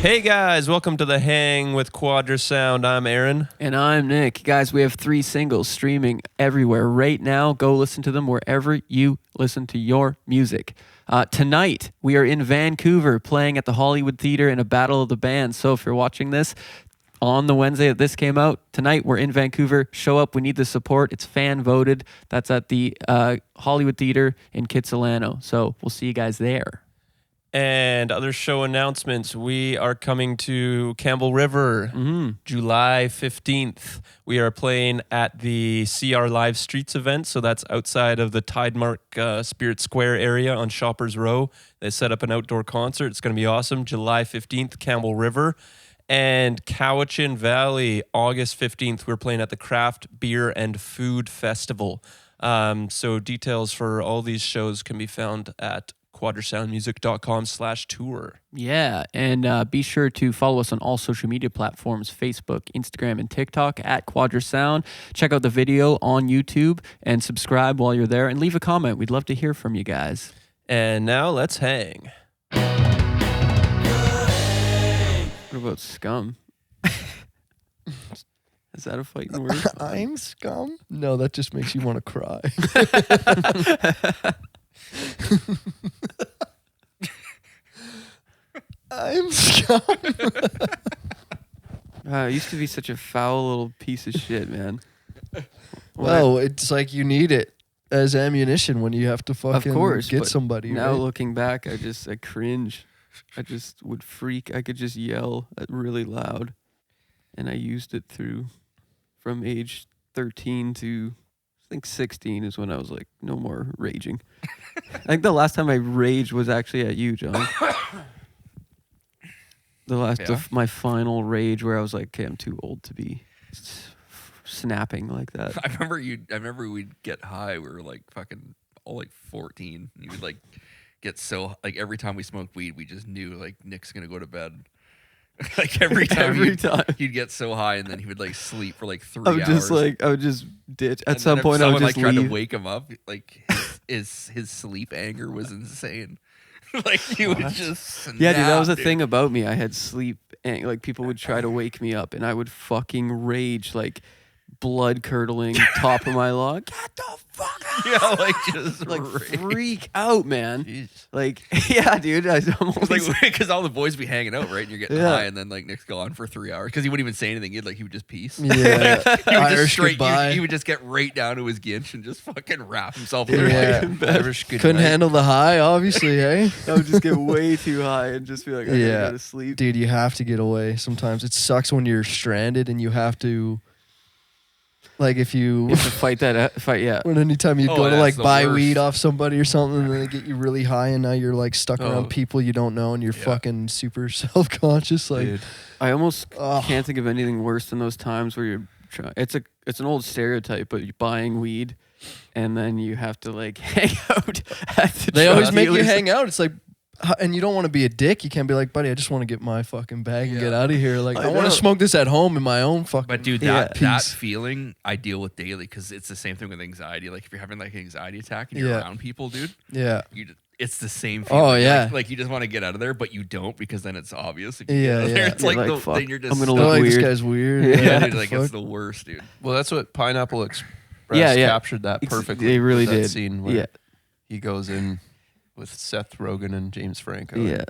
Hey guys, welcome to The Hang with Quadra Sound. I'm Aaron. And I'm Nick. Guys, we have 3 singles streaming everywhere right now. Go listen to them wherever you listen to your music. Tonight, we are in Vancouver playing at the Hollywood Theatre in a Battle of the Bands. So if you're watching this on the Wednesday that this came out, tonight we're in Vancouver. Show up. We need the support. It's fan voted. That's at the Hollywood Theatre in Kitsilano. So we'll see you guys there. And other show announcements. We are coming to Campbell River July 15th. We are playing at the CR Live Streets event. So that's outside of the Tidemark Spirit Square area on Shoppers Row. They set up an outdoor concert. It's going to be awesome. July 15th, Campbell River. And Cowichan Valley, August 15th, we're playing at the Craft Beer and Food Festival. So details for all these shows can be found at quadrasoundmusic.com/tour. Yeah, and be sure to follow us on all social media platforms, Facebook, Instagram, and TikTok at Quadra Sound. Check out the video on YouTube and subscribe while you're there and leave a comment. We'd love to hear from you guys. And now let's hang. What about scum? Is that a fighting word? I'm scum? No, that just makes you want to cry. I'm scum. It used to be such a foul little piece of shit, man. Well, it's like you need it as ammunition when you have to fucking get somebody. Now right? looking back, I cringe. I just would freak. I could just yell really loud. And I used it from age 13 to I think 16 is when I was like, no more raging. I think the last time I raged was actually at you, John. My final rage where I was like, okay, I'm too old to be snapping like that. I remember we'd get high. We were like fucking all like 14. And you would like get so like every time we smoked weed, we just knew like Nick's gonna go to bed. Like every time he'd get so high, and then he would like sleep for like 3 hours. I would just ditch. At some point, I would just try leave. to wake him up. Like his sleep anger was insane. Like he would just snap, yeah, dude, that was the thing about me. I had sleep, like people would try to wake me up, and I would fucking rage, like blood curdling, top of my lung. Get the fuck out! Yeah, like just like rage. Freak out, man. Jeez. Like, yeah, dude. I almost like because all the boys be hanging out, right? And you're getting high, and then like Nick's gone for 3 hours because he wouldn't even say anything. He would just peace. Yeah, he would Irish goodbye. He would just get right down to his ginch and just fucking wrap himself in Irish good Couldn't night. handle the high, obviously, hey? I would just get way too high and just be like, I gotta go to sleep. Dude, you have to get away sometimes. It sucks when you're stranded and you have to, like if you have to fight, yeah. when anytime you go to like buy worst. weed off somebody or something and they get you really high and now you're like stuck Oh. around people you don't know and you're fucking super self-conscious. Like, Dude. I almost can't think of anything worse than those times where you're it's an old stereotype, but you're buying weed and then you have to like hang out at the they drug always make you dealers. hang out. It's like, and you don't want to be a dick. You can't be like, buddy, I just want to get my fucking bag and get out of here. Like, I want know. to smoke this at home in my own fucking. But dude, Yeah. that feeling I deal with daily because it's the same thing with anxiety. Like if you're having like an anxiety attack and you're around people, dude, Yeah. it's the same feeling. Oh, yeah. Like you just want to get out of there, but you don't because then it's obvious. If Yeah, you get out of there. yeah. It's You're like, like, fuck, then you're just I'm gonna They're look like, this weird. guy's weird. yeah, What dude, like the it's fuck? the worst, dude. Well, that's what Pineapple Express Yeah. captured that perfectly. They really with that did. scene where Yeah. he goes in with Seth Rogen and James Franco. Yeah.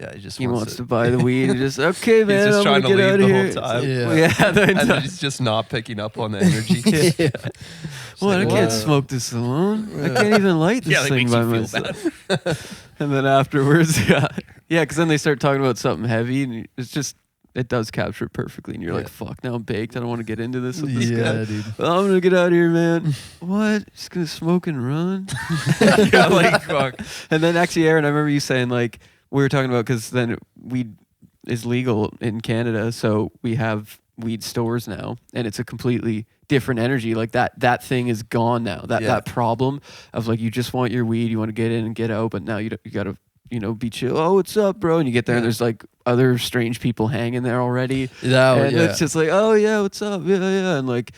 Yeah, he just He wants to to buy the weed and just, okay, man, just I'm trying gonna to get leave out of the here. whole time. Yeah. The and entire- then he's just not picking up on the energy. Yeah. Well, I like, can't wow. smoke this alone. I can't even light this Yeah, like thing makes by you feel myself. bad. And then afterwards, yeah, because then they start talking about something heavy, and it's just it does capture it perfectly, and you're like, "Fuck, now I'm baked. I don't want to get into this with this guy. dude. Well, I'm gonna get out of here, man. What? Just gonna smoke and run?" Yeah, like fuck. And then actually, Aaron, I remember you saying like we were talking about because then weed is legal in Canada, so we have weed stores now, and it's a completely different energy. Like that thing is gone now. That problem of like you just want your weed, you want to get in and get out, but now you gotta be chill. Oh, what's up, bro? And you get there and there's like other strange people hanging there already. And it's just like, oh yeah, what's up? Yeah, and like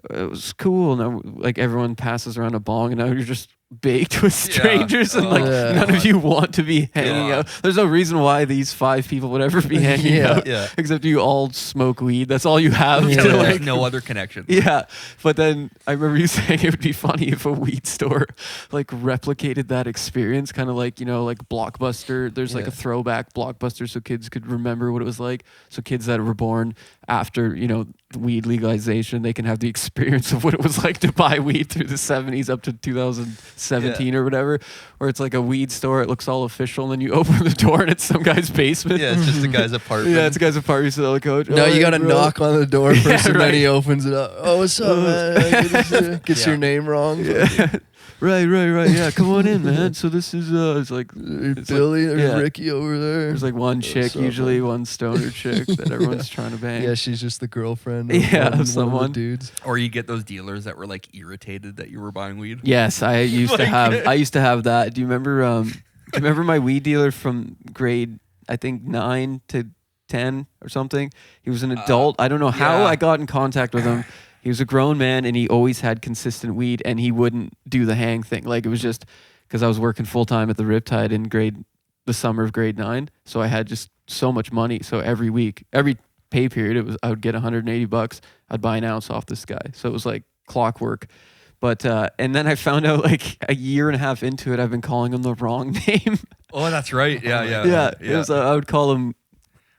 it was cool. And now like everyone passes around a bong, and now you're just baked with strangers and like Yeah. none of you want to be hanging God. out. There's no reason why these 5 people would ever be hanging Yeah. out Yeah. except you all smoke weed. That's all you have Yeah. to There's like. no other connection. Yeah, but then I remember you saying it would be funny if a weed store like replicated that experience, kind of like, you know, like Blockbuster. There's like Yeah. a throwback Blockbuster so kids could remember what it was like. So kids that were born after, you know, weed legalization, they can have the experience of what it was like to buy weed through the 70s up to 2017 or whatever, where it's like a weed store, it looks all official, and then you open the door and it's some guy's basement. Yeah, it's just a guy's apartment. Yeah, it's a guy's apartment. So the coach. No, "Oh, you hey, gotta bro." knock on the door first, Yeah, and right. then he opens it up. Oh, what's up, man? Gets Yeah. your name wrong. Yeah. Right. Yeah, come on in, man. So this is it's like it's Billy, like- there's yeah. Ricky over there. There's like one chick, What's up, usually man? one stoner chick that everyone's trying to bang. Yeah, she's just the girlfriend. Of Yeah, one of someone. the dudes. Or you get those dealers that were like irritated that you were buying weed. Yes, I used to Like- have. I used to have that. Do you remember? Do you remember my weed dealer from grade, I think 9 to 10 or something? He was an adult. I don't know how yeah. I got in contact with him. He was a grown man, and he always had consistent weed, and he wouldn't do the hang thing. Like it was just because I was working full time at the Riptide in the summer of grade 9, so I had just so much money. So every week, every pay period, I would get $180. I'd buy an ounce off this guy. So it was like clockwork. But and then I found out like a year and a half into it, I've been calling him the wrong name. Oh, that's right. Yeah. Yeah, it was, I would call him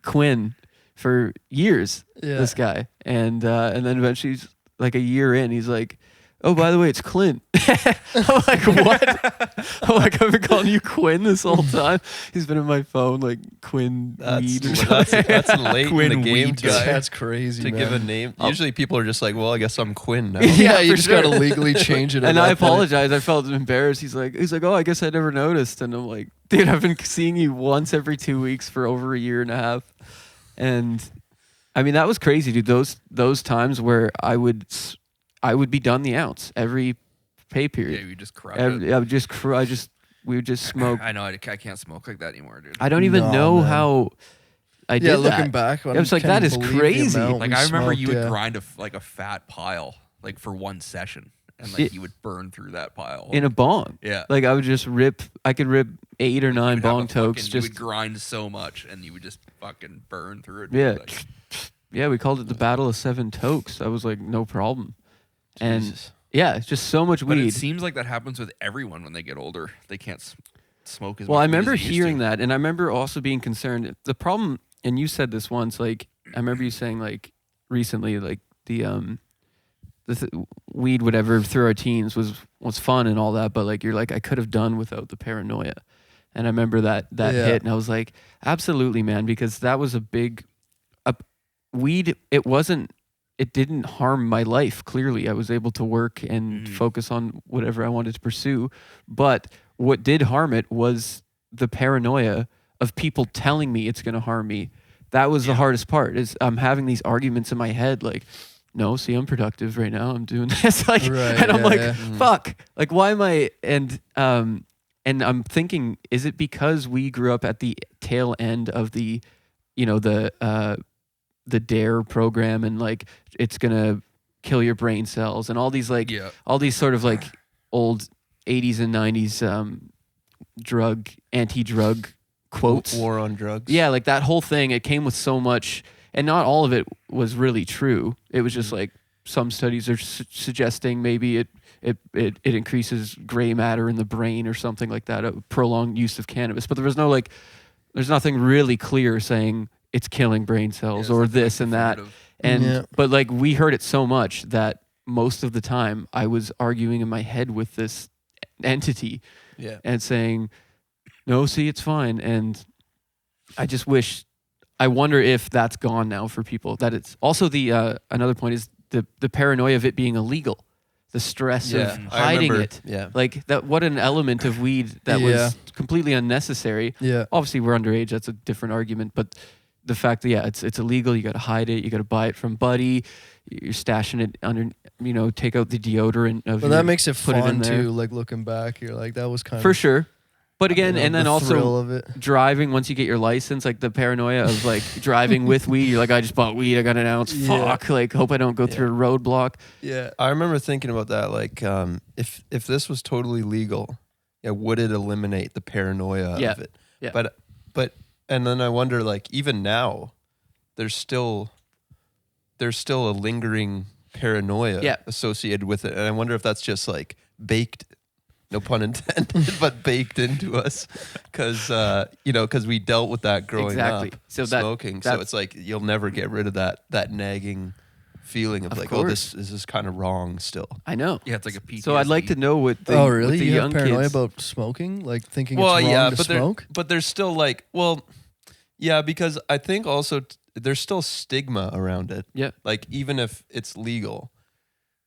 Quinn for years. Yeah. This guy, and then eventually, like a year in, he's like, "Oh, by the way, it's Clint." I'm like, "What?" I'm like, "I've been calling you Quinn this whole time." He's been in my phone like Quinn Weed or something. That's late in the Quinn game Weed to, guy. That's crazy, to man. give a name. Usually people are just like, well, I guess I'm Quinn now. Yeah, you for just sure. gotta legally change it. at And I that point. apologize. I felt embarrassed. He's like, "Oh, I guess I never noticed." And I'm like, "Dude, I've been seeing you once every 2 weeks for over a year and a half." And I mean, that was crazy, dude. Those times where I would be done the ounce every pay Yeah, period. you just crush Every, it. I would just we would just smoke. I know. I can't smoke like that anymore, dude. I don't even No, know man. how I Yeah, did looking that. back, I was like, can't that is believe the crazy. amount Like we I remember smoked, you would yeah. grind a fat pile like for one session, and like It- you would burn through that pile. in a bong. yeah. Like I would just rip. I could rip 8 or 9 You would have bong a fucking- tokes. you Just would grind so much, and you would just fucking burn through it. Yeah. Like, yeah, we called it the Battle of 7 Tokes. I was like, no problem. And Jesus. yeah, it's just so much but weed. it seems like that happens with everyone when they get older. They can't smoke as Well, much. I weed as remember they used hearing to. that, and I remember also being concerned. The problem, and you said this once, like I remember you saying like recently, like the weed, whatever, through our teens was fun and all that, but like you're like I could have done without the paranoia, and I remember that Yeah. hit, and I was like, absolutely, man, because that was a big weed. It didn't harm my life. Clearly, I was able to work and focus on whatever I wanted to pursue. But what did harm it was the paranoia of people telling me it's going to harm me. That was the hardest part. Is I'm having these arguments in my head, like, no, see, I'm productive right now. I'm doing this, like, Right, and I'm yeah, like, yeah. fuck, like, why am I? And I'm thinking, is it because we grew up at the tail end of the, you know, the DARE program, and like it's gonna kill your brain cells and all these like Yeah. all these sort of like old 80s and 90s anti-drug quotes. War on drugs. Yeah, like that whole thing, it came with so much, and not all of it was really true. It was just like some studies are suggesting maybe it increases gray matter in the brain or something like that, a prolonged use of cannabis. But there's nothing really clear saying it's killing brain cells Yeah, or it's like this and that. definitive. And Yeah. but like we heard it so much that most of the time I was arguing in my head with this entity Yeah. and saying, "No, see, it's fine." And I just I wonder if that's gone now for people. That it's also the another point is the paranoia of it being illegal, the stress Yeah. of I hiding remember- it. Yeah. Like that, what an element of weed that Yeah. was completely unnecessary. Yeah. Obviously, we're underage. That's a different argument. But the fact that it's illegal, you got to hide it. You got to buy it from Buddy. You're stashing it under. You know, take out the deodorant of. Well, your- that makes it put it in fun there. too. Like looking back, you're like, that was kind For of sure. But again, You know, and then the also thrill of it. driving once you get your license, like the paranoia of like driving with weed. You're like, I just bought weed. I got an ounce. Yeah. Fuck. Like, hope I don't go through a roadblock. Yeah. I remember thinking about that. Like, if this was totally legal, yeah, would it eliminate the paranoia Yeah. of it? Yeah. But and then I wonder, like, even now, there's still a lingering paranoia Yeah. associated with it, and I wonder if that's just like baked. No pun intended, but baked into us, because we dealt with that growing Exactly. up, So smoking. So it's like you'll never get rid of that nagging feeling of like, oh, course. this is kind of wrong still. I know. Yeah, it's like a PTSD. So I'd like to know what the, Oh, what really? the You young have paranoia kids. about smoking? Like thinking it's wrong to but smoke? but there's still like, yeah, because I think also there's still stigma around it. Yeah. Like even if it's legal,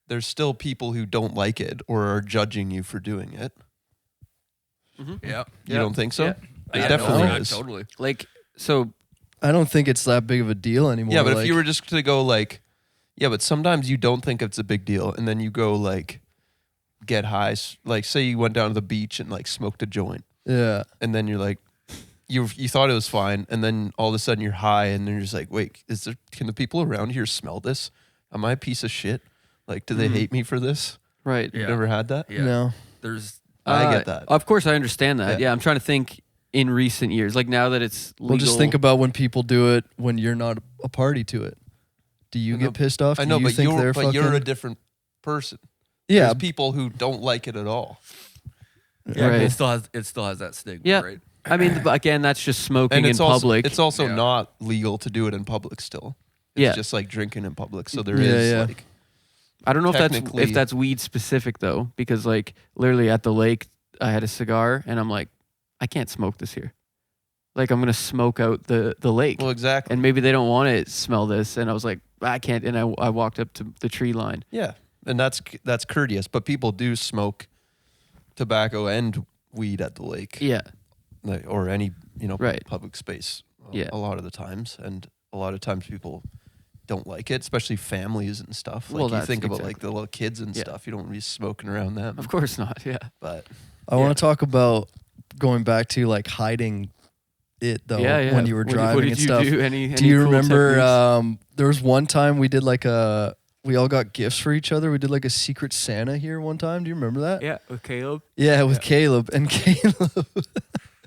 there's still people who don't like it or are judging you for doing it. Yeah. You don't think so? Yeah. It Yeah, definitely no, is. Totally. Like, so I don't think it's that big of a deal anymore. Yeah, but if like- you were just to go like, yeah, but sometimes you don't think it's a big deal, and then you go like get high. Like say you went down to the beach and like smoked a joint, Yeah. and then you're like, you thought it was fine, and then all of a sudden you're high, and then you're just like, wait, can the people around here smell this? Am I a piece of shit? Like, do they hate me for this? right. Yeah. You've never had that? Yeah. No. There's I get that. Of course, I understand that. Yeah. Yeah, I'm trying to think in recent years, like now that it's legal. Well, just think about when people do it when you're not a party to it. Do you I know- get pissed off? I Do know, you but think they're you're a fucking- different person. Yeah. There's people who don't like it at all. yeah, Right. it still has that stigma, Yeah. right? I mean, but again, that's just smoking And in it's also, public. It's also Yeah. not legal to do it in public still. It's Yeah. just like drinking in public. So there Yeah, is yeah. like, I don't know technically- if that's weed specific though, because like literally at the lake, I had a cigar and I'm like, I can't smoke this here. Like I'm gonna smoke out the lake, well, exactly. and maybe they don't want to smell this. And I was like, I can't. And I walked up to the tree line. Yeah, and that's courteous. But people do smoke tobacco and weed at the lake, Yeah, like, or any Right. public space. Yeah. A lot of the times, and a lot of times people don't like it, especially families and stuff. Like Well, you that's think about like exactly- the little kids and Yeah. stuff. You don't want to be smoking around them. of course not. Yeah, But I want to talk about going back to like hiding it though yeah. when you were driving what did and you stuff. do? Any Do you cool remember techniques? there was one time we did like we all got gifts for each other. We did like a secret Santa here one time. Do you remember that? Yeah, with Caleb. Yeah, with Caleb. And Caleb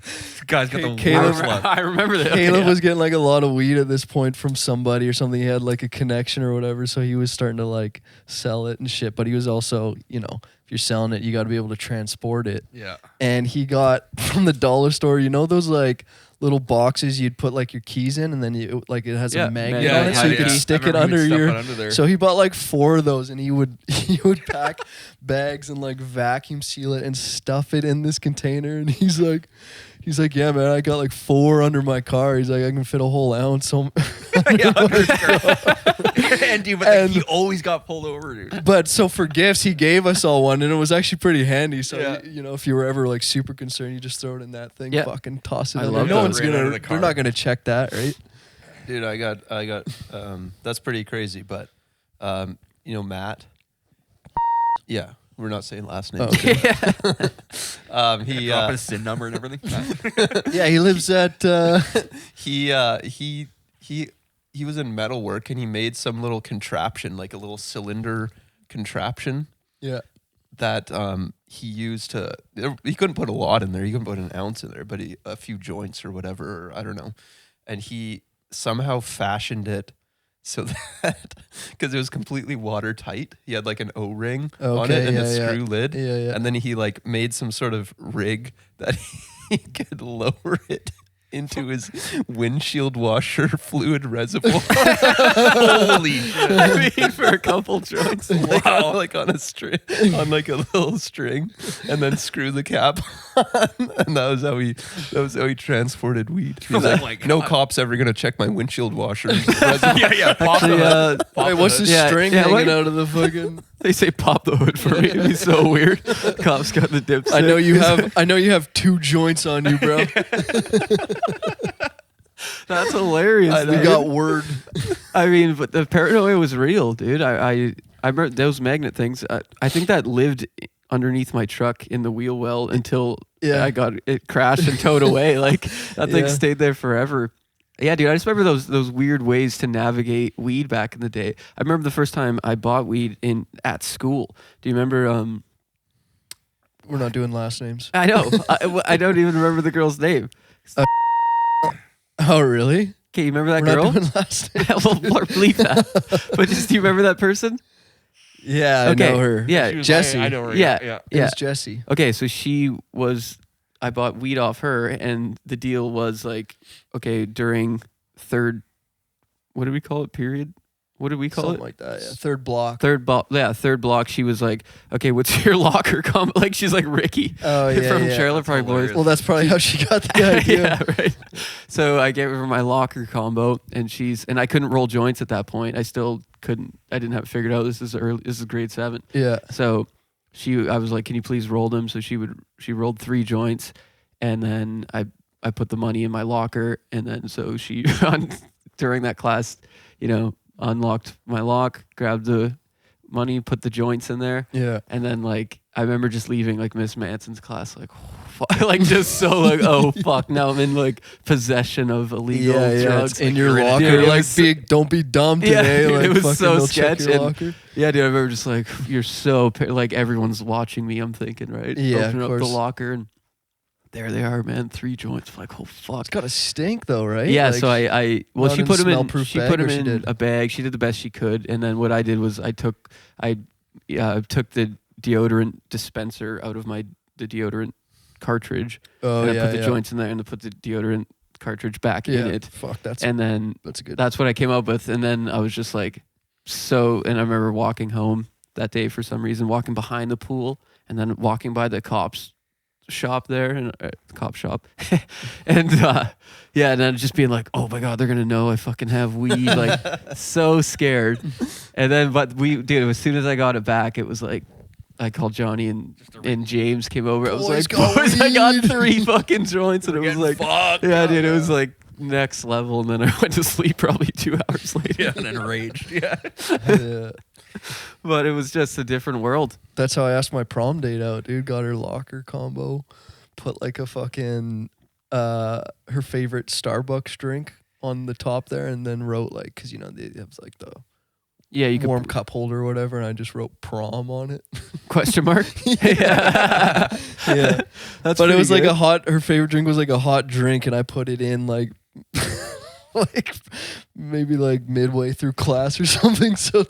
This guy's got the Caleb- worst luck. I remember that. Caleb Okay, was getting like a lot of weed at this point from somebody or something. He had like a connection or whatever, so he was starting to like sell it and shit. But he was also, if you're selling it, you got to be able to transport it. Yeah. And he got from the dollar store, those like little boxes you'd put like your keys in, and then it has Yeah, a magnet yeah, on it, so yeah, you could yeah. stick I it remember under he'd stuff your. it under there. So he bought like 4 of those, and he would pack bags and like vacuum seal it and stuff it in this container. And he's like, yeah, man, I got like 4 under my car. He's like, I can fit a whole ounce. So Yeah, under his car. And dude, but And- he always got pulled over, dude. But so for gifts, he gave us all one, and it was actually pretty handy. So Yeah. if you were ever like super concerned, you just throw it in that thing, Yeah. fucking toss it. I in love there. No those. one's Ran out of gonna. the They're car. not gonna check that, right? dude, I got that's pretty crazy. But Matt. Yeah, we're not saying last names. Oh, He Drop his SIN number and everything. Yeah, he lives at. he was in metalwork, and he made some little contraption, like a little cylinder contraption Yeah. that he used to. He couldn't put a lot in there. He couldn't put an ounce in there, but a few joints or whatever. Or I don't know. And he somehow fashioned it so that because it was completely watertight. He had like an O-ring on Okay, it and a yeah, yeah. screw lid. Yeah, yeah. And then he like made some sort of rig that he could lower it into his windshield washer fluid reservoir. Holy shit. I mean, for a couple joints. like on a string, on like a little string, and then screw the cap on, and that was how he transported weed. He's Oh like, my no God. cop's ever gonna check my windshield washer. Yeah. Pop Actually, the hood. Wait, what's the Yeah, string yeah, hanging what- out of the fucking? They say pop the hood for me. It'd be so weird. Cops got the dipstick. I know you have 2 joints on you, bro. That's hilarious. We dude. got word. I mean, but the paranoia was real, dude. I remember those magnet things. I think that lived underneath my truck in the wheel well until Yeah. I got it crashed and towed away. Like that thing Yeah. stayed there forever. Yeah, dude, I just remember those weird ways to navigate weed back in the day. I remember the first time I bought weed at school. Do you remember? We're not doing last names. I know. I don't even remember the girl's name. Oh, really? Okay, you remember that We're girl? not doing last names. Well, bleep that. But just do you remember that person? Yeah, I Okay, know her. yeah. She was Jesse. I know her. Yeah. Yeah. It Yeah. was Jesse. Okay, so I bought weed off her, and the deal was like, okay, during third, what did we call it? Period? What did we call Something it? like that, yeah. Third block. Third block. She was like, okay, what's your locker combo? Like, she's like Ricky Oh, yeah, from yeah. Charlotte That's Probably Boys. hilarious. Well, that's probably how she got the idea. Yeah, right. So I gave her my locker combo, and I couldn't roll joints at that point. I still couldn't. I didn't have it figured out. This is grade 7. Yeah. So I was like, can you please roll them? So she rolled 3 joints, and then I put the money in my locker, and then so she during that class, unlocked my lock, grabbed the money, put the joints in there, Yeah. and then like I remember just leaving like Miss Manson's class like. Like just so like, oh fuck, now I'm in like possession of illegal drugs. It's in your Dude, locker. it Like, was- don't be dumb Yeah, today. dude, Like, it was fucking so they'll check sketch your and- locker. Yeah, dude, I remember just like, you're so, like everyone's watching me, I'm thinking, right? Yeah, Open of up the course. locker and there they are, man, 3 joints. I'm like, oh fuck. It's gotta stink though, right? Yeah, Like, so well, not she in put them in. smell-proof She bag, put or them she in did? a bag. She did the best she could, and then what I did was I took the deodorant dispenser out of the deodorant cartridge, Oh and I yeah, put the yeah. joints in there, and I put the deodorant cartridge back Yeah. in it, Fuck, that's and then a good. that's what I came up with. And then I was just like, and I remember walking home that day for some reason, walking behind the pool, and then walking by the cops shop there, and cop shop, and and then just being like, oh my god, they're gonna know I fucking have weed, like so scared. And then, but dude, as soon as I got it back, it was like. I called Johnny and James came over. I was Boys like, got boys, I got weed." 3 fucking joints, and it was Getting like, fucked. yeah, dude, it was like next level. And then I went to sleep probably 2 hours later. Yeah, and enraged. Yeah. Yeah. But it was just a different world. That's how I asked my prom date out, dude. Got her locker combo, put like a fucking her favorite Starbucks drink on the top there, and then wrote like, because they have like the Yeah, you could warm cup holder or whatever, and I just wrote prom on it. question mark. Yeah. Yeah. That's But it pretty was like good. her favorite drink was like a hot drink, and I put it in like like maybe like midway through class or something. So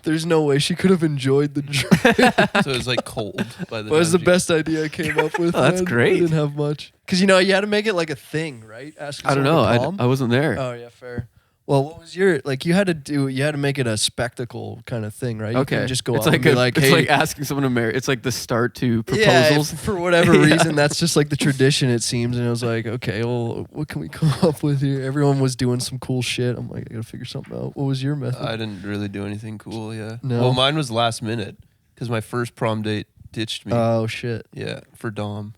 there's no way she could have enjoyed the drink. So it was like cold by the But it was the time she- best idea I came up with. Oh, that's man. great. I didn't have much. Because you had to make it like a thing, right? Asking I don't someone know. to prom? I wasn't there. Oh yeah, fair. Well, what was your like? You had to make it a spectacle kind of thing, right? You Okay, couldn't just go it's out like and be like, it's hey, like asking someone to marry. It's like the start to yeah, proposals. for whatever Yeah. reason, that's just like the tradition, it seems. And it was like, okay, well, what can we come up with here? Everyone was doing some cool shit. I'm like, I gotta figure something out. What was your method? I didn't really do anything cool. Yeah. No? Well, mine was last minute because my first prom date ditched me. Oh shit! Yeah, for Dom.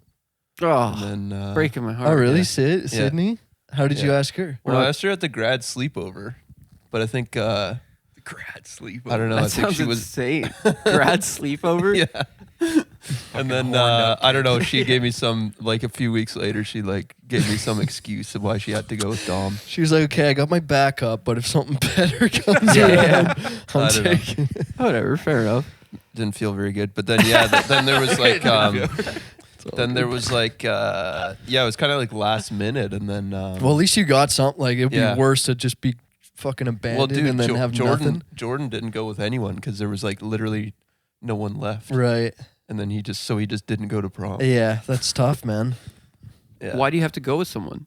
Oh, And then breaking my heart. Oh really, yeah. Sydney? How did you Yeah. ask her? Well, I asked her at the grad sleepover, but I think The grad sleep. I don't know. That I think sounds she was insane. Grad sleepover. yeah. And then horned up I don't know. She gave me some like a few weeks later. She like gave me some excuse of why she had to go with Dom. She was like, okay, I got my backup, but if something better comes Yeah. around, I'm I don't know. taking it. Whatever. Fair enough. Didn't feel very good. But then yeah, then there was like It's all then there good. was like yeah, it was kind of like last minute, and then Well, at least you got something. Like it'd Yeah. be worse to just be fucking abandoned and then have nothing. Jordan didn't go with anyone because there was like literally no one left, Right. and then he just didn't go to prom. Yeah, that's tough, man. Yeah. Why do you have to go with someone?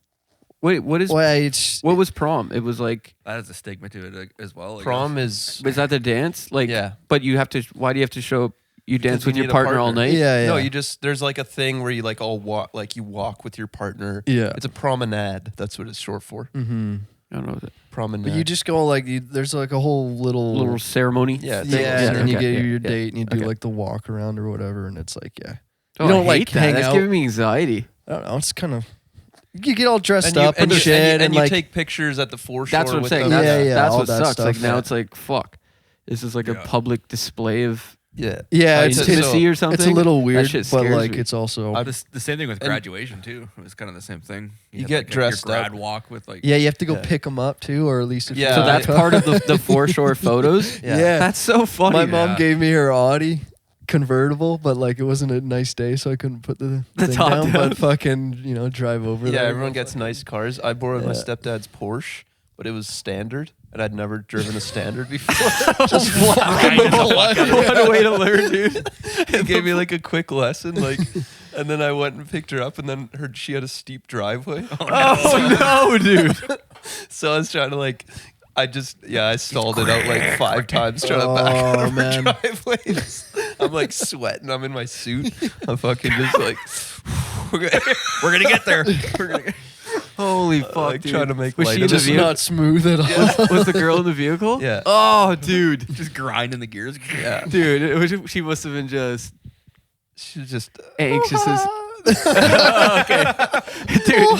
Wait, what is? Well, it's What was prom? It was like, That has a stigma to it as well. I Prom guess. is that the dance? Like, yeah. But you have to. Why do you have to show up? You dance Because you with your need a partner all partner. night. yeah, yeah. No, there's like a thing where you like all walk, like you walk with your partner. yeah. It's a promenade. That's what it's short for. Mm-hmm. I don't know. Is it Promenade. But you just go like there's like a whole little little ceremony. Yeah, yeah, and then you okay, get yeah, your yeah. date and you do Okay. like the walk around or whatever, and it's like Oh, You don't, I like, hate that. hang That's out. giving me anxiety. I don't know. It's kind of you get all dressed and you, up and, you, shit, and you like take pictures at the foreshore. That's what I'm with saying. them. That's, Yeah, that's all what that sucks. stuff. Like now Yeah. it's like fuck. This is like a Yeah. public display of Yeah. Yeah, in it's Tennessee or something. It's a little That weird, shit but scares like me. it's also The same thing with graduation too. It was kind of the same thing. You had, get like, dressed your grad up. walk with like yeah. You have to go Yeah. pick them up too, or at least if Yeah. So you that's part of the foreshore photos. Yeah. That's so funny. My mom Yeah. gave me her Audi convertible, but like it wasn't a nice day, so I couldn't put the thing top down. down. But fucking, drive over Yeah, there. everyone gets nice cars. I borrowed my Yeah. stepdad's Porsche, but it was standard, and I'd never driven a standard before. Just What a way to learn, dude. He gave me like a quick lesson, like, and then I went and picked her up, and then she had a steep driveway. Oh no, dude. So I was trying to I stalled it out like 5 times trying to back out of her man. driveways. I'm like sweating. I'm in my suit. I'm fucking just like, we're gonna get there. We're gonna get Holy fuck, like dude. trying to make Was light she of in the it. Just vehicle? not smooth at all. Was the girl in the vehicle? Yeah. Oh, dude. just grinding the gears. Yeah. Dude, she must have been just She was just anxious as. Okay. Dude,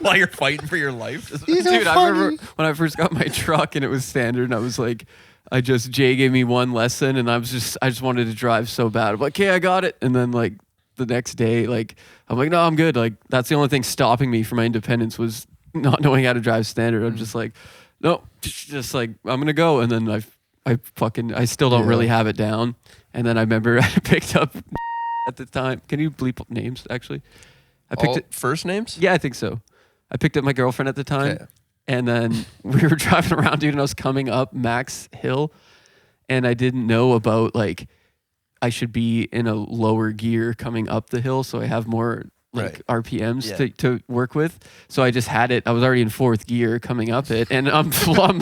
While you're fighting for your life. dude, I remember when I first got my truck and it was standard and I was like, Jay gave me one lesson and I just wanted to drive so bad. I'm like, okay, I got it. And then like the next day, like, I'm like, no, I'm good. Like, that's the only thing stopping me from my independence was not knowing how to drive standard. I'm just like, no, just like, I'm going to go. And then I still don't really have it down. And then I remember I picked up at the time. Can you bleep up names actually? I picked all it. first names. Yeah, I think so. I picked up my girlfriend at the time. Okay. And then we were driving around, dude, and I was coming up Max Hill, and I didn't know about like I should be in a lower gear coming up the hill, so I have more like RPMs to work with. So I just had it. I was already in 4th gear coming up it, and I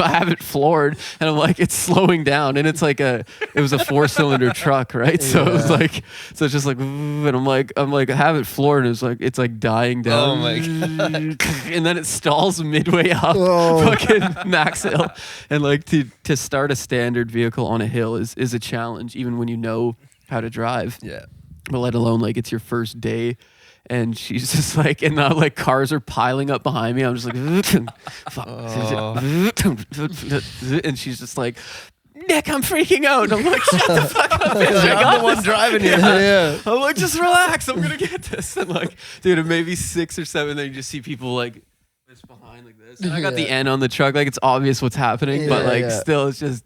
have it floored, and I'm like, it's slowing down, and it's like it was a 4-cylinder truck, right? So it was like, so it's just like, and I'm like, I have it floored, and it's like dying down. Oh my God. And then it stalls midway up fucking Max Hill, and like to start a standard vehicle on a hill is a challenge, even when you know how to drive. Yeah. But let alone like it's your first day. And she's just like, and now like cars are piling up behind me. I'm just like, fuck. And she's just like, Nick, I'm freaking out. And I'm like, shut the fuck up, bitch. I got I'm the one this." driving you. Yeah. I'm like, just relax. I'm gonna get this. And like, dude, maybe 6 or 7. Then you just see people like this behind like this. And I got the Yeah. N on the truck. Like it's obvious what's happening, but Yeah, like yeah. still, it's just.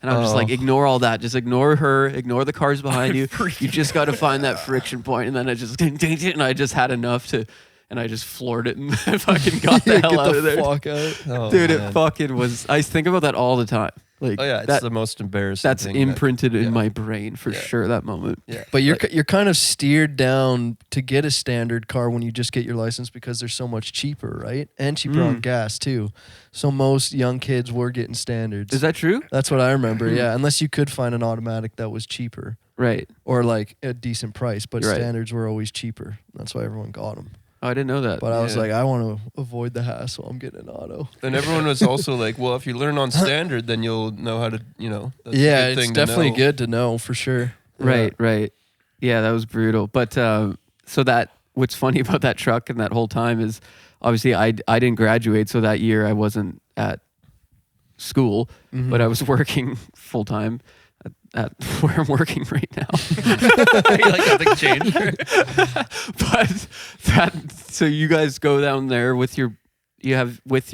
And I'm just like, ignore all that. Just ignore her. Ignore the cars behind you. You just got to find that friction point. And then I just and I just had enough to, and I just floored it and I fucking got the hell Get out the of there. fuck out. Oh, Dude, man. it fucking was. I think about that all the time. Like, Oh yeah, it's the most embarrassing. that's thing imprinted yeah. in my brain for Yeah. sure. That moment. Yeah. But you're kind of steered down to get a standard car when you just get your license because they're so much cheaper, right? And cheaper on gas too. So most young kids were getting standards. Is that true? That's what I remember. Yeah, unless you could find an automatic that was cheaper Right. or like a decent price, but Right. standards were always cheaper. That's why everyone got them. Oh, I didn't know that. But I was Yeah. like, I want to avoid the hassle. I'm getting an auto. Then everyone was also like, well, if you learn on standard, then you'll know how to, that's a Yeah, good it's thing to definitely know. good to know for sure. Right, right. Yeah, that was brutal. But so that what's funny about that truck and that whole time is obviously I didn't graduate, so that year I wasn't at school, but I was working full time at where I'm working right now. like nothing changed. But so you guys go down there with your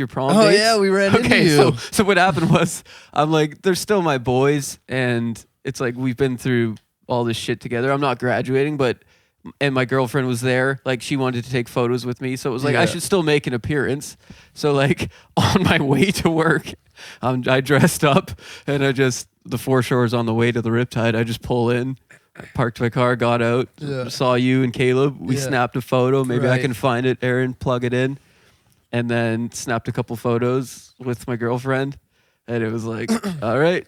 prom Oh dates? yeah, we ran into Okay, you. so what happened was I'm like, they're still my boys, and it's like we've been through all this shit together. I'm not graduating, and my girlfriend was there. Like she wanted to take photos with me, so it was like I Yeah. should still make an appearance. So like on my way to work, I dressed up and the foreshore's on the way to the Riptide. I just pull in. I parked my car, got out, Yeah. saw you and Caleb. We Yeah. snapped a photo. Maybe I Right. can find it, Aaron, plug it in. And then snapped a couple photos with my girlfriend. And it was like, all right,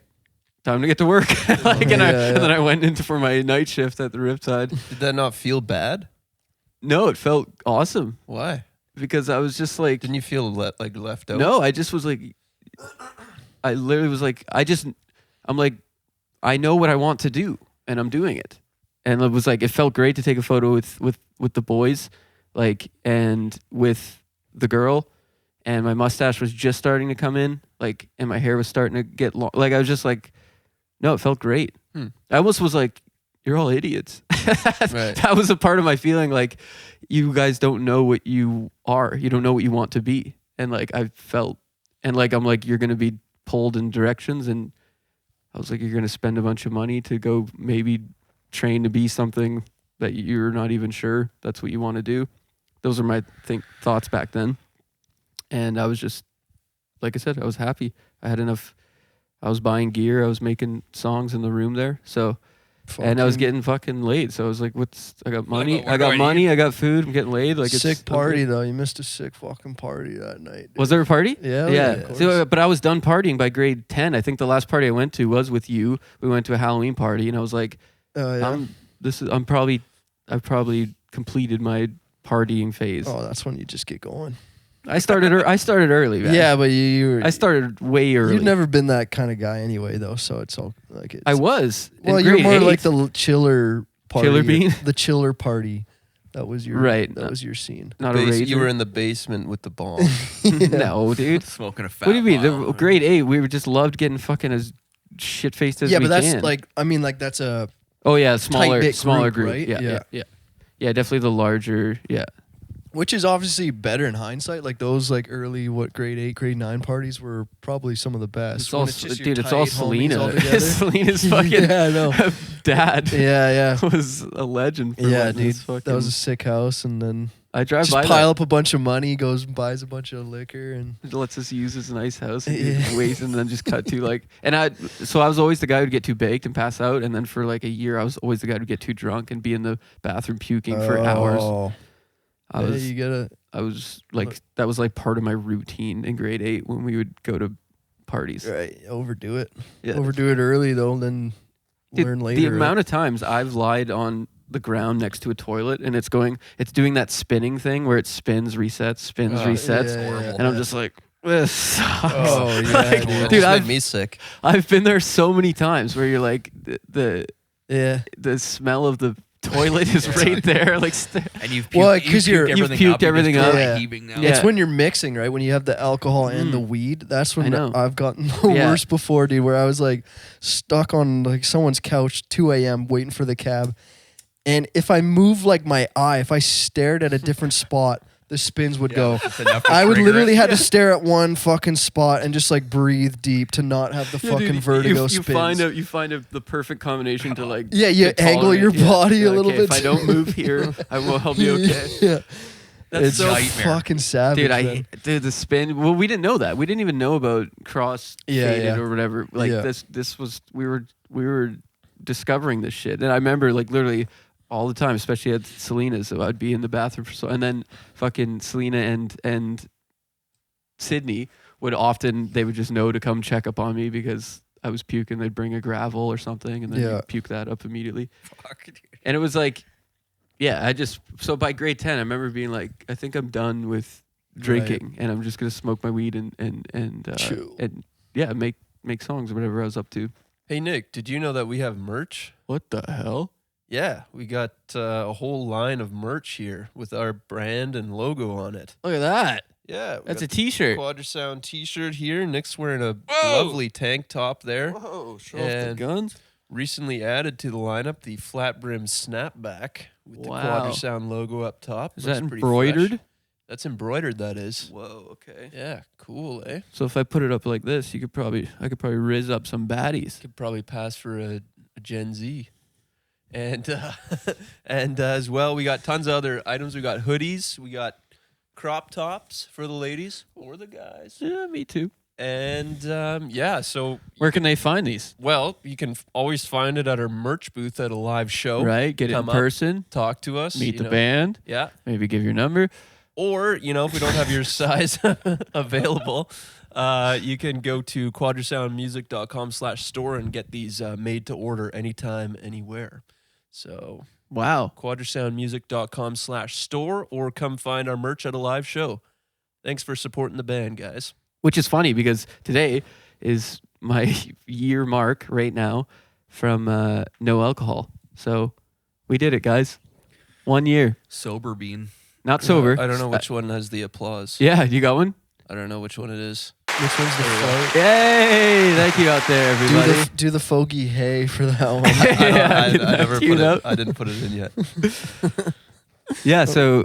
time to get to work. And then I went for my night shift at the Riptide. Did that not feel bad? No, it felt awesome Why? because I was just like, Didn't you feel left out? no, I just was like, I literally was like, I'm like, I know what I want to do and I'm doing it. And it was like, it felt great to take a photo with the boys, like, and with the girl, and my mustache was just starting to come in, like, and my hair was starting to get long. Like, I was just like, No, it felt great. I almost was like, you're all idiots. Right. That was a part of my feeling, like, you guys don't know what you are. You don't know what you want to be. And like, I felt, and like, I'm like, you're going to be pulled in directions. And I was like, you're going to spend a bunch of money to go maybe train to be something that you're not even sure that's what you want to do. Those are my thoughts back then. And I was just, like I said, I was happy. I had enough. I was buying gear. I was making songs in the room there. So, and I was getting fucking laid. So I was like, I got money. I got food. I'm getting laid. Like, sick it's party okay. though. You missed a sick fucking party that night. Dude. Was there a party? Yeah. Yeah. Of course. So, but I was done partying by grade 10. I think the last party I went to was with you. We went to a Halloween party, and I was like, yeah. I've probably completed my partying phase. Oh, that's when you just get going. I started early, man. Yeah, but I started way early. You've never been that kind of guy anyway, though. So it's all like I was. Well, in you're grade more 8. like the chiller party. Chiller bean? The chiller party. That was your right. That was your scene. Not a rager. You were in the basement with the bomb. No, dude. Smoking a fat What do you mean? bomb. Grade 8, we were just loved getting fucking as shit faced as we but that's can. like, I mean, like that's a oh yeah, smaller tight-knit group, right? Yeah, definitely the larger, yeah. Which is obviously better in hindsight. Like those like early grade 8, grade 9 parties were probably some of the best. It's all, just your dude, it's all tight homies Selena. all together. Selena's fucking Yeah, I know. dad Yeah. was a legend. For Yeah, letting dude. us fucking, That was a sick house, and then I drive just by pile up a bunch of money, goes and buys a bunch of liquor, and that. Lets us use his nice house and Yeah. ways, and then just cut to like. And I was always the guy who'd get too baked and pass out, and then for like a year, I was always the guy who'd get too drunk and be in the bathroom puking for hours. I was like, that was like part of my routine in grade 8 when we would go to parties. right, overdo it. Yeah. Overdo it early though, then Dude, learn later. the amount of times I've lied on the ground next to a toilet and it's doing that spinning thing where it spins, resets, resets. Yeah. And I'm just like, this sucks. Oh, yeah, Like, dude. dude, Made me sick. I've been there so many times where you're like, the smell of the toilet is right there. Like, And you've puked, Well, 'cause you've you've puked everything up. Yeah. Heaving now. Yeah. It's when you're mixing, right? When you have the alcohol and the weed. That's I when know. I've gotten the Yeah. worst before, dude, where I was like stuck on like someone's couch 2 a.m. waiting for the cab. And if I move like my eye, if I stared at a different spot, the spins would go. It's enough to I would trigger literally it. have to stare at one fucking spot and just like breathe deep to not have the fucking vertigo you spins. You find the perfect combination to like Yeah, you to angle tolerate. your body a little okay, bit If I don't move here, I will be okay. Yeah. That's It's so nightmare. fucking savage. man. dude, the spin. Well, we didn't know that. We didn't even know about cross faded yeah. or whatever. Like Yeah. this was we were discovering this shit. And I remember like literally all the time, especially at Selena's. So I'd be in the bathroom and then fucking Selena and Sydney they would just know to come check up on me because I was puking. They'd bring a gravel or something and then you'd puke that up immediately. Fuck, dude. And it was like, yeah, so by grade 10, I remember being like, I think I'm done with drinking and I'm just going to smoke my weed and Chill. yeah, make songs or whatever I was up to. Hey, Nick, did you know that we have merch? What the hell? Yeah, we got a whole line of merch here with our brand and logo on it. Look at that. Yeah, That's a t-shirt. Quadra Sound t-shirt here. Nick's wearing a Whoa. lovely tank top there. Whoa, show off the guns. Recently added to the lineup, the flat brim snapback with the Wow. Quadra Sound logo up top. Is Looks that pretty embroidered? fresh. That's embroidered, that is. Whoa, okay. Yeah, cool, eh? So if I put it up like this, I could probably riz up some baddies. Could probably pass for a Gen Z. And and as well, we got tons of other items. We got hoodies. We got crop tops for the ladies or the guys. Yeah, me too. And yeah, so Where can they find these? well, you can always find it at our merch booth at a live show. Right, get it in Come up, person, Talk to us. meet you the know. band, Yeah. maybe give your number. Or, if we don't have your size available, you can go to quadrasoundmusic.com/store and get these made to order anytime, anywhere. So Wow. quadrasoundmusic.com/store or come find our merch at a live show. Thanks for supporting the band, guys. Which is funny because today is my year mark right now from no alcohol. So we did it, guys. 1 year. Sober bean. Not sober. I don't know which one has the applause. Yeah, you got one? I don't know which one it is. Which one's the float? Yay! Thank you out there, everybody. Do the fogey hey for that one. I never Queued put it. up. I didn't put it in yet. Yeah. So,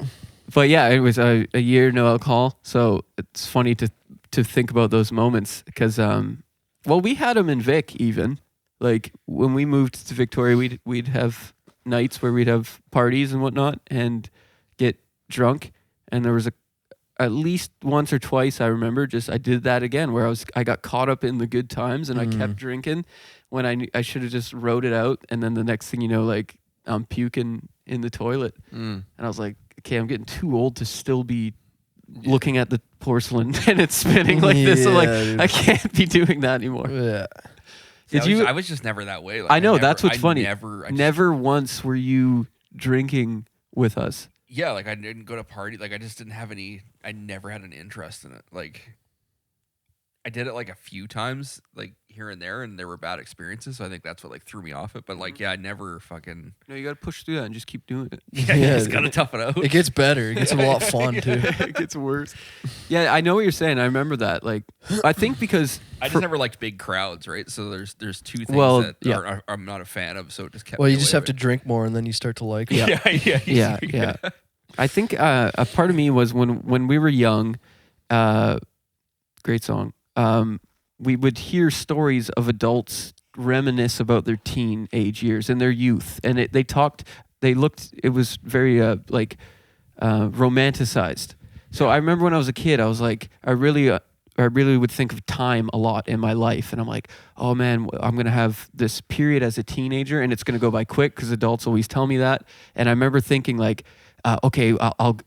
but yeah, it was a year no alcohol. So it's funny to think about those moments because, well, we had them in Vic even. Like when we moved to Victoria, we'd have nights where we'd have parties and whatnot and get drunk. And there was at least once or twice I remember I did that again where I got caught up in the good times and I kept drinking when I should have just wrote it out. And then the next thing you know, like I'm puking in the toilet. And I was like, okay, I'm getting too old to still be looking at the porcelain and it's spinning like this. So like, dude. I can't be doing that anymore. Yeah. Did I was just never that way. Like, I know, that's what's funny. I just- Never once were you drinking with us. Yeah, like I didn't go to party. Like I just didn't have any. I never had an interest in it. Like I did it like a few times, like here and there, and there were bad experiences. So I think that's what like threw me off it. But like, yeah, I never fucking. No, you got to push through that and just keep doing it. Yeah, you Yeah, just gotta tough it out. It gets better. It gets a lot fun too. It gets worse. Yeah, I know what you're saying. I remember that. Like, I think because I just never liked big crowds, right? So there's two things Well, that yeah. I'm not a fan of. So it just kept. Well, me you just away have to from drink more, and then you start to like it. it. yeah. I think a part of me was when we were young. Great song. We would hear stories of adults reminisce about their teenage years and their youth, and it was very romanticized. So I remember when I was a kid, I was like, I really would think of time a lot in my life, and I'm like, oh man, I'm gonna have this period as a teenager, and it's gonna go by quick because adults always tell me that. And I remember thinking like, okay, I'll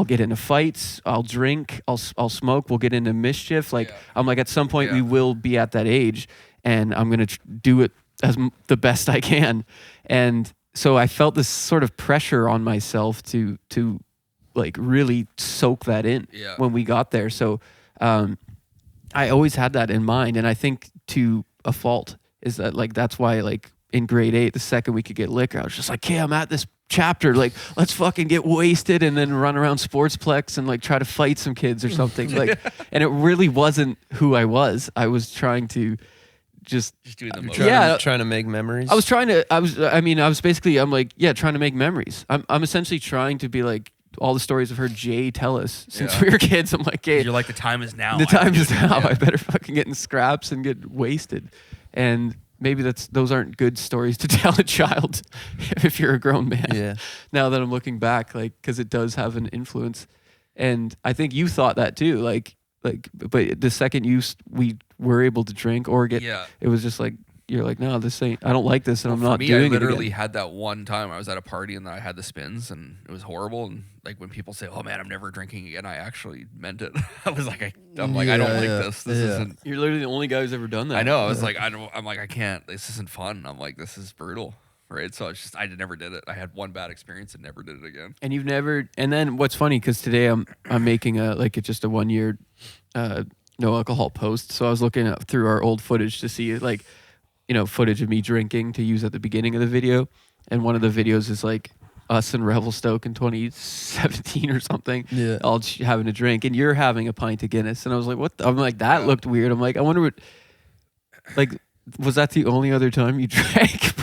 get into fights, I'll drink, I'll smoke, we'll get into mischief. Like I'm like, at some point we will be at that age, and I'm gonna do it as the best I can. And so I felt this sort of pressure on myself to like really soak that in when we got there. So I always had that in mind, and I think to a fault is that like that's why like in grade 8, the second we could get liquor, I was just like, okay, I'm at this chapter, like let's fucking get wasted and then run around Sportsplex and like try to fight some kids or something. Like, and it really wasn't who I was. I was trying to just doing the most. Trying to make memories. I'm trying to make memories. I'm essentially trying to be like all the stories I've heard Jay tell us since we were kids. I'm like, hey, You're like, the time is now. the time is now. I better fucking get in scraps and get wasted. And maybe those aren't good stories to tell a child if you're a grown man. Yeah. Now that I'm looking back, like, because it does have an influence. And I think you thought that too. But the second we were able to drink or get, it was just like, you're like, no, this ain't, I don't like this, and I'm not doing it. I literally again. had that one time I was at a party and then I had the spins and it was horrible. And like when people say, oh man, I'm never drinking again, I actually meant it. I was like, I don't like this. This isn't. You're literally the only guy who's ever done that. I know. I was like, I'm like, I can't. This isn't fun. I'm like, this is brutal. Right. So it's just, I never did it. I had one bad experience and never did it again. And you've never, and then what's funny, because today I'm making just a 1 year no alcohol post. So I was looking up through our old footage to see like, footage of me drinking to use at the beginning of the video. And one of the videos is like us in Revelstoke in 2017 or something. Yeah. All having a drink, and you're having a pint of Guinness. And I was like, what? I'm like, that looked weird. I'm like, I wonder what, like, was that the only other time you drank?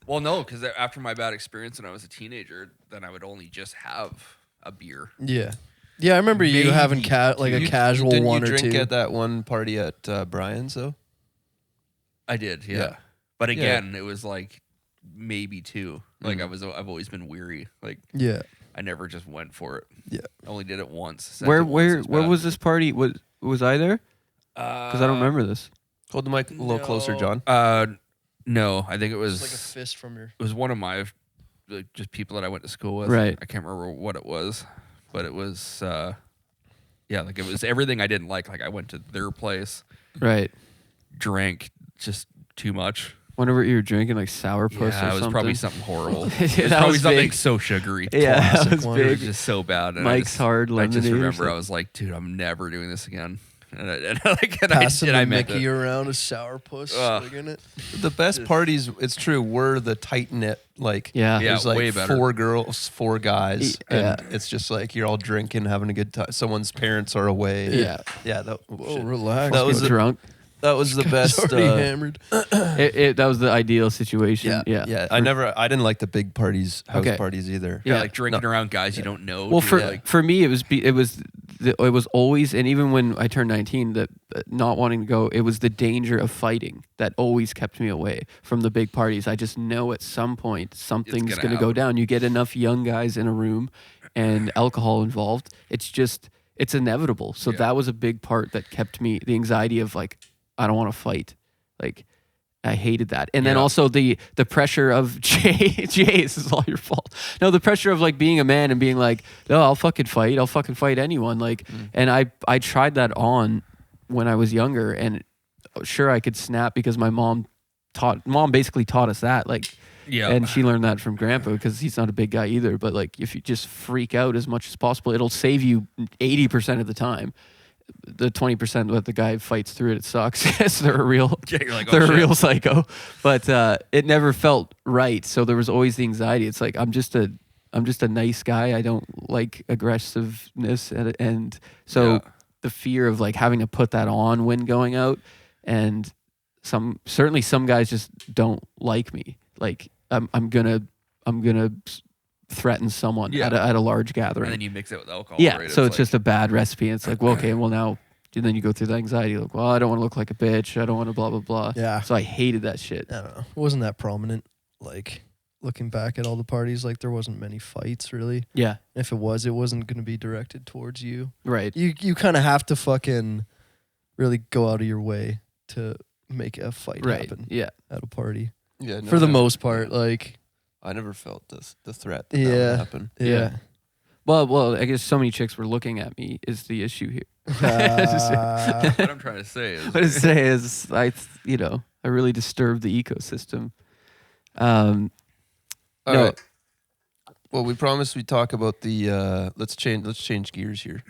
Well, no, because after my bad experience when I was a teenager, then I would only just have a beer. Yeah. Yeah, I remember you having a casual didn't one you or drink two. at that one party at Brian's though? I did, yeah. But again, it was like maybe 2. Like I've always been weary. Like I never just went for it. Yeah. I only did it once. Where was this party? Was I there? Because I don't remember this. Hold the mic a little closer, John. No, I think it was It's like a fist from your. It was one of my just people that I went to school with. Right. I can't remember what it was, but it was like it was everything I didn't like. Like I went to their place, Right. drank just too much. Wonder what you were drinking, like sourpuss or something. It was probably something horrible. Yeah, It was that probably was something big. so sugary. Yeah, that Classic was one. It was big. just so bad. And Mike's Hard I Lemonade just or remember something. I was like, dude, I'm never doing this again. and Passing I the meant Mickey it. around a sourpuss. Ugh. Swigging it. The best parties, it's true, were the tight knit. Like Yeah. Yeah. there's like way better. 4 girls, 4 guys, Yeah. and it's just like you're all drinking, having a good time. Someone's parents are away. Yeah. yeah. That, Whoa, shit. relax. That was Get the- drunk. That was the Guy's best. already hammered. That was the ideal situation. Yeah. yeah. I didn't like the big parties, house Okay. parties either. Yeah, Yeah. like drinking around guys you don't know. Well, dude, for like, for me, it was always, and even when I turned 19, that not wanting to go, it was the danger of fighting that always kept me away from the big parties. I just know at some point something's gonna going to go happen. down. You get enough young guys in a room and alcohol involved, it's inevitable. So Yeah. that was a big part that kept me, the anxiety of like, I don't want to fight. Like, I hated that. And then Yeah. also the pressure of Jay, this is all your fault. No, the pressure of like being a man and being like, no, I'll fucking fight anyone. Like, and I tried that on when I was younger, and sure I could snap because my mom basically taught us that. Like, yeah. and she learned that from grandpa because he's not a big guy either. But like, if you just freak out as much as possible, it'll save you 80% of the time. The 20% that the guy fights through it sucks. Yes, they're a real, Yeah, you're like, oh, they're a shit. real psycho. But it never felt right. So there was always the anxiety. It's like I'm just a nice guy. I don't like aggressiveness, and so Yeah. the fear of like having to put that on when going out, and certainly some guys just don't like me. Like I'm gonna threaten someone Yeah. at a large gathering. And then you mix it with alcohol. Yeah, right? so it's like- just a bad recipe. It's like, well, okay, well now, and then you go through the anxiety, like, well, I don't want to look like a bitch. I don't want to blah, blah, blah. Yeah. So I hated that shit. I don't know. It wasn't that prominent. Like, looking back at all the parties, like, there wasn't many fights, really. Yeah, If it wasn't going to be directed towards you. right. You kind of have to fucking really go out of your way to make a fight Right. happen Yeah. at a party. Yeah, no, For the no. most part, like, I never felt the threat that Yeah. would happen. yeah. Well, I guess so many chicks were looking at me is the issue here. what I'm trying to say is, What I say is, I really disturbed the ecosystem. All No. right. Well, we promised we'd talk about the. Let's change gears here.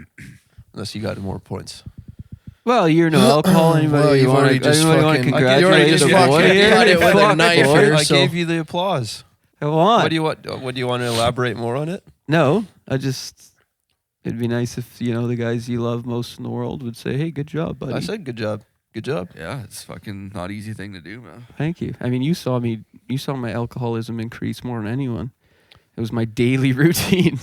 Unless you got more points. Well, you're no alcohol. Anybody Well, you you've want already just to fucking- congratulate you already just the fucking boy here? cut it with a Fuck, knife boy. here. I so- gave you the applause. Come on. What do you want? What do you want to elaborate more on it? No, it'd be nice if, the guys you love most in the world would say, hey, good job, buddy. I said good job. Good job. yeah, it's fucking not easy thing to do, man. Thank you. I mean, you saw my alcoholism increase more than anyone. It was my daily routine.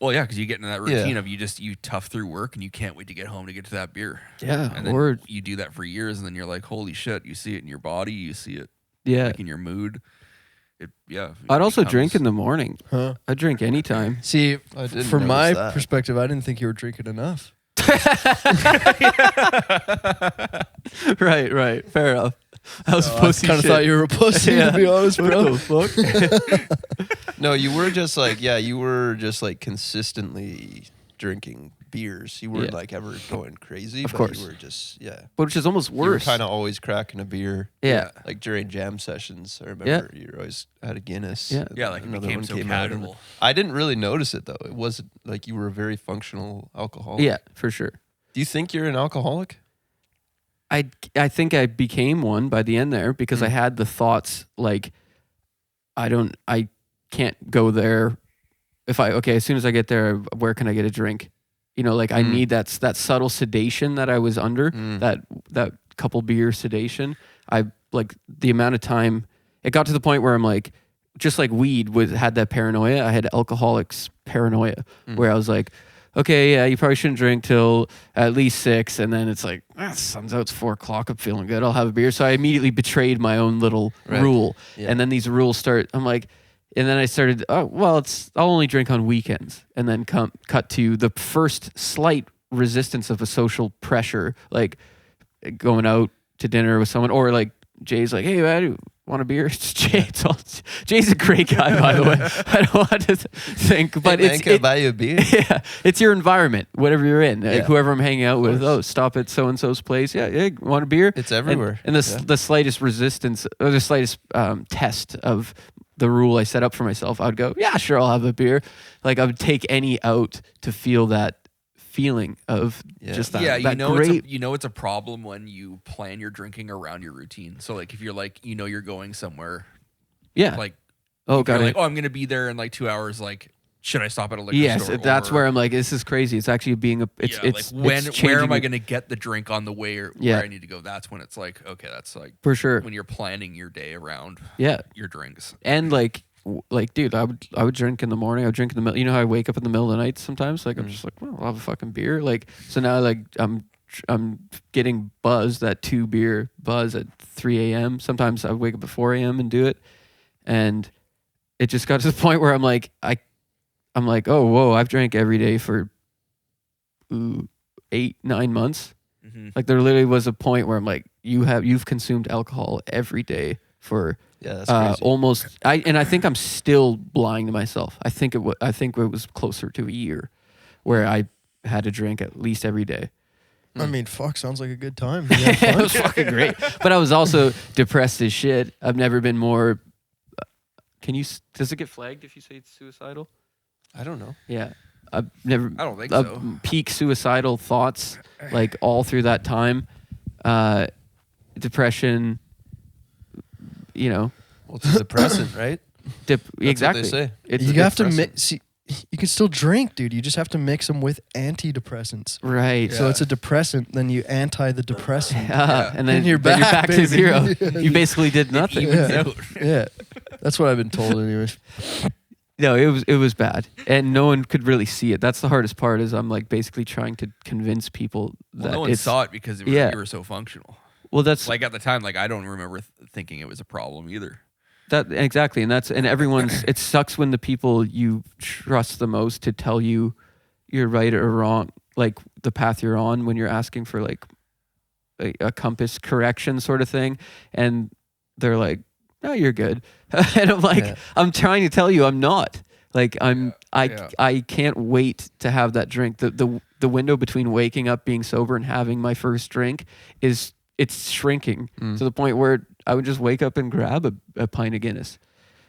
Well, yeah, because you get into that Yeah. routine of you tough through work and you can't wait to get home to get to that beer. Yeah. And then Or, you do that for years, and then you're like, holy shit! You see it in your body, you see it yeah. like in your mood. I'd also drink in the morning. Huh? I drink anytime. See, I didn't from notice my that. perspective, I didn't think you were drinking enough. Right. Fair enough. I was pussy kind of shit. thought you were a pussy, Yeah. to be honest, What bro. the fuck? No, you were just like consistently drinking beers. You weren't Yeah. like ever going crazy. Of but course. you were just Which is almost You were worse. kind of always cracking a beer. Yeah. Like during jam sessions, I remember you always had a Guinness. Yeah. and Yeah, like it another became one so came out, and casual. I didn't really notice it though. It wasn't like you were a very functional alcoholic. Yeah, for sure. Do you think you're an alcoholic? I think I became one by the end there because I had the thoughts like I can't go there as soon as I get there, where can I get a drink? I need that subtle sedation that I was under, that couple beer sedation. I like the amount of time it got to the point where I'm like, just like weed had that paranoia. I had alcoholics paranoia where I was like, okay, yeah, you probably shouldn't drink till at least 6. And then it's like, sun's out, it's 4:00. I'm feeling good. I'll have a beer. So I immediately betrayed my own little rule. Yeah. And then these rules I'm like, and then I started, I'll only drink on weekends. And then cut to the first slight resistance of a social pressure, like going out to dinner with someone, or like Jay's like, hey, man, want a beer? It's Jay. Jay's a great guy, by the way. I don't want to think, but Hey, man, can I buy you a beer? yeah, it's your environment, whatever you're in. Like Yeah. whoever I'm hanging out with, stop at so and so's place. Yeah, want a beer? It's everywhere. And the slightest resistance, or the slightest test of the rule I set up for myself, I'd go, yeah, sure, I'll have a beer. Like I would take any out to feel feeling of just that. Yeah, that great. it's a problem when you plan your drinking around your routine. So like if you're like you're going somewhere, Yeah. like Oh you're god. like I'm gonna be there in like 2 hours. Like should I stop at a liquor Yes, store? that's where I'm like, this is crazy. It's actually being a. It's like it's where am I changing gonna get the drink on the way or Yeah. where I need to go? That's when it's like okay, that's like for sure. when you're planning your day around Yeah, your drinks. and like dude, I would drink in the morning. I would drink in the middle. You know how I wake up in the middle of the night sometimes. Like I'm just like, well, I'll have a fucking beer. Like so now, like I'm getting buzzed, that 2-beer buzz at 3 a.m. Sometimes I would wake up at 4 a.m. and do it, and it just got to the point where I'm like, I'm like, oh whoa, I've drank every day for 8-9 months. Mm-hmm. Like there literally was a point where I'm like, you've consumed alcohol every day for that's crazy. almost. I think I'm still lying to myself. I think it was closer to a year where I had to drink at least every day. I mean, fuck, sounds like a good time. It was fucking great, but I was also depressed as shit. I've never been more. Does it get flagged if you say it's suicidal? I don't know. Yeah, I've never. I don't think so. Peak suicidal thoughts like all through that time, depression. You know, Well, it's a depressant, right? exactly. What they say. It's You have to depressant. mix. See, you can still drink, dude. You just have to mix them with antidepressants. right. So it's a depressant, then you anti the depressant. And then you're then back, to baby. zero. You basically did nothing. Yeah. Yeah, that's what I've been told, anyways. No, it was bad, and no one could really see it. That's the hardest part. Is I'm like basically trying to convince people that Well, no one it's saw it because you were so functional. well. That's Like at the time, like I don't remember thinking it was a problem either. that exactly, and everyone's. It sucks when the people you trust the most to tell you you're right or wrong, like the path you're on, when you're asking for like a compass correction sort of thing, and they're like, "No, you're good," and I'm like, I'm trying to tell you, I'm not. Like I can't wait to have that drink. The window between waking up, being sober, and having my first drink it's shrinking to the point where I would just wake up and grab a pint of Guinness.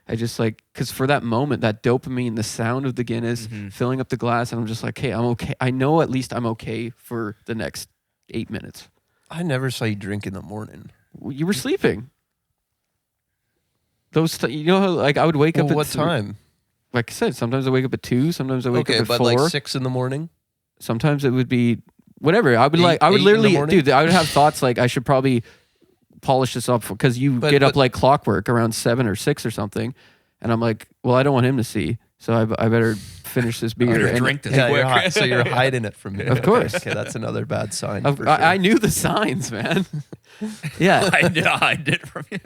I just like, because for that moment, that dopamine, the sound of the Guinness, filling up the glass, and I'm just like, hey, I'm okay. I know at least I'm okay for the next 8 minutes. I never saw you drink in the morning. You were sleeping. You know how like I would wake up at what time? Like I said, sometimes I wake up at 2, sometimes I wake up at 4. but like 6 in the morning. Sometimes it would be whatever. I would 8 like. I would in the literally, morning? dude. I would have thoughts like I should probably polish this up because you get up like clockwork around 7 or 6 or something, and I'm like, well, I don't want him to see, so I better finish this beer. better and drink this Yeah, quick. so you're hiding it from me. Of course. Okay, that's another bad sign. Of- for sure. I knew the signs, man. Yeah. I did hide it from you.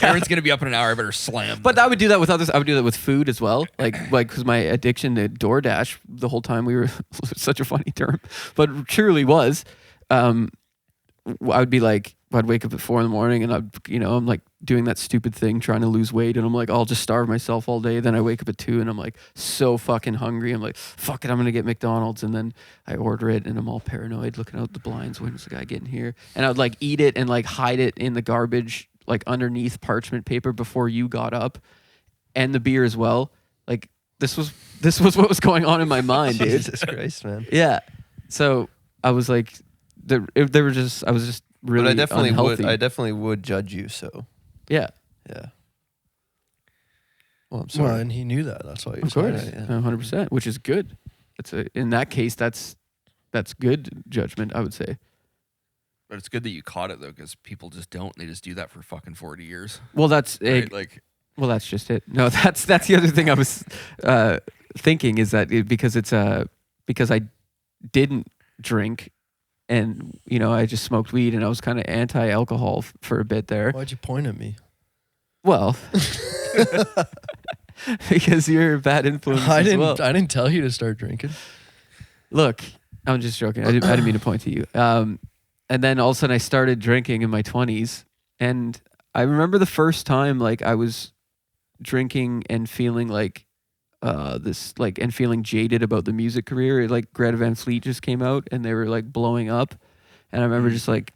Aaron's gonna be up in an hour. I better slam. But I would do that with others. I would do that with food as well. Like because my addiction to DoorDash the whole time we were such a funny term, but truly was. I would be like, I'd wake up at 4 in the morning and I'm like doing that stupid thing, trying to lose weight, and I'm like, I'll just starve myself all day. Then I wake up at 2 and I'm like so fucking hungry. I'm like, fuck it, I'm gonna get McDonald's, and then I order it and I'm all paranoid, looking out the blinds, when's the guy getting here? And I'd like eat it and like hide it in the garbage, like underneath parchment paper before you got up, and the beer as well. Like this was what was going on in my mind, dude. Jesus Christ, man. Yeah. So I was like, I was just really But I definitely unhealthy. would. I definitely would judge you. So Yeah. yeah. Well, I'm Well, sorry. and he knew that. That's why he Of was course. hiding it. 100%, which is good. In that case, that's good judgment, I would say. But it's good that you caught it though, because people just don't. They just do that for fucking 40 years. Well, that's Right? Like well, that's just it. No, that's the other thing I was thinking is that because I didn't drink, and I just smoked weed, and I was kind of anti-alcohol for a bit there. Why'd you point at me? Well, because you're a bad influence. I as didn't. well. I didn't tell you to start drinking. Look, I'm just joking. I didn't mean to point to you. And then all of a sudden I started drinking in my 20s. And I remember the first time like I was drinking and feeling like and feeling jaded about the music career. Like Greta Van Fleet just came out and they were like blowing up. And I remember just like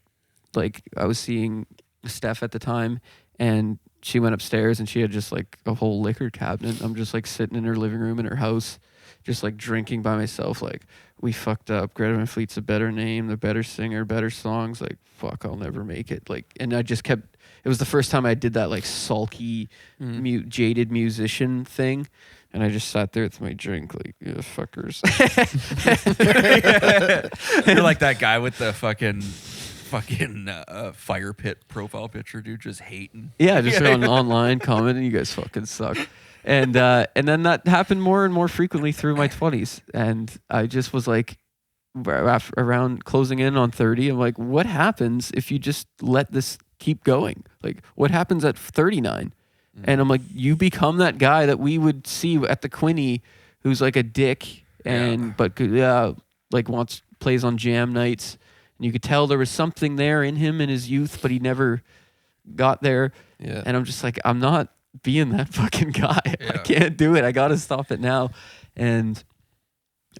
I was seeing Steph at the time, and she went upstairs and she had just like a whole liquor cabinet. I'm just like sitting in her living room in her house, just like drinking by myself. Like, we fucked up. Greta Van Fleet's a better name, the better singer, better songs. Like, fuck, I'll never make it. Like, and I just kept. It was the first time I did that like sulky, jaded musician thing. And I just sat there with my drink, like, yeah, fuckers. You're like that guy with the fucking fire pit profile picture, dude, just hating. Yeah, just online commenting, you guys fucking suck. And then that happened more and more frequently through my 20s. And I just was like, around closing in on 30, I'm like, what happens if you just let this keep going? Like, what happens at 39? And I'm like, you become that guy that we would see at the Quinny, who's like a dick but like plays on jam nights, and you could tell there was something there in him in his youth, but he never got there. Yeah. And I'm just like, I'm not being that fucking guy. I can't do it. I got to stop it now. And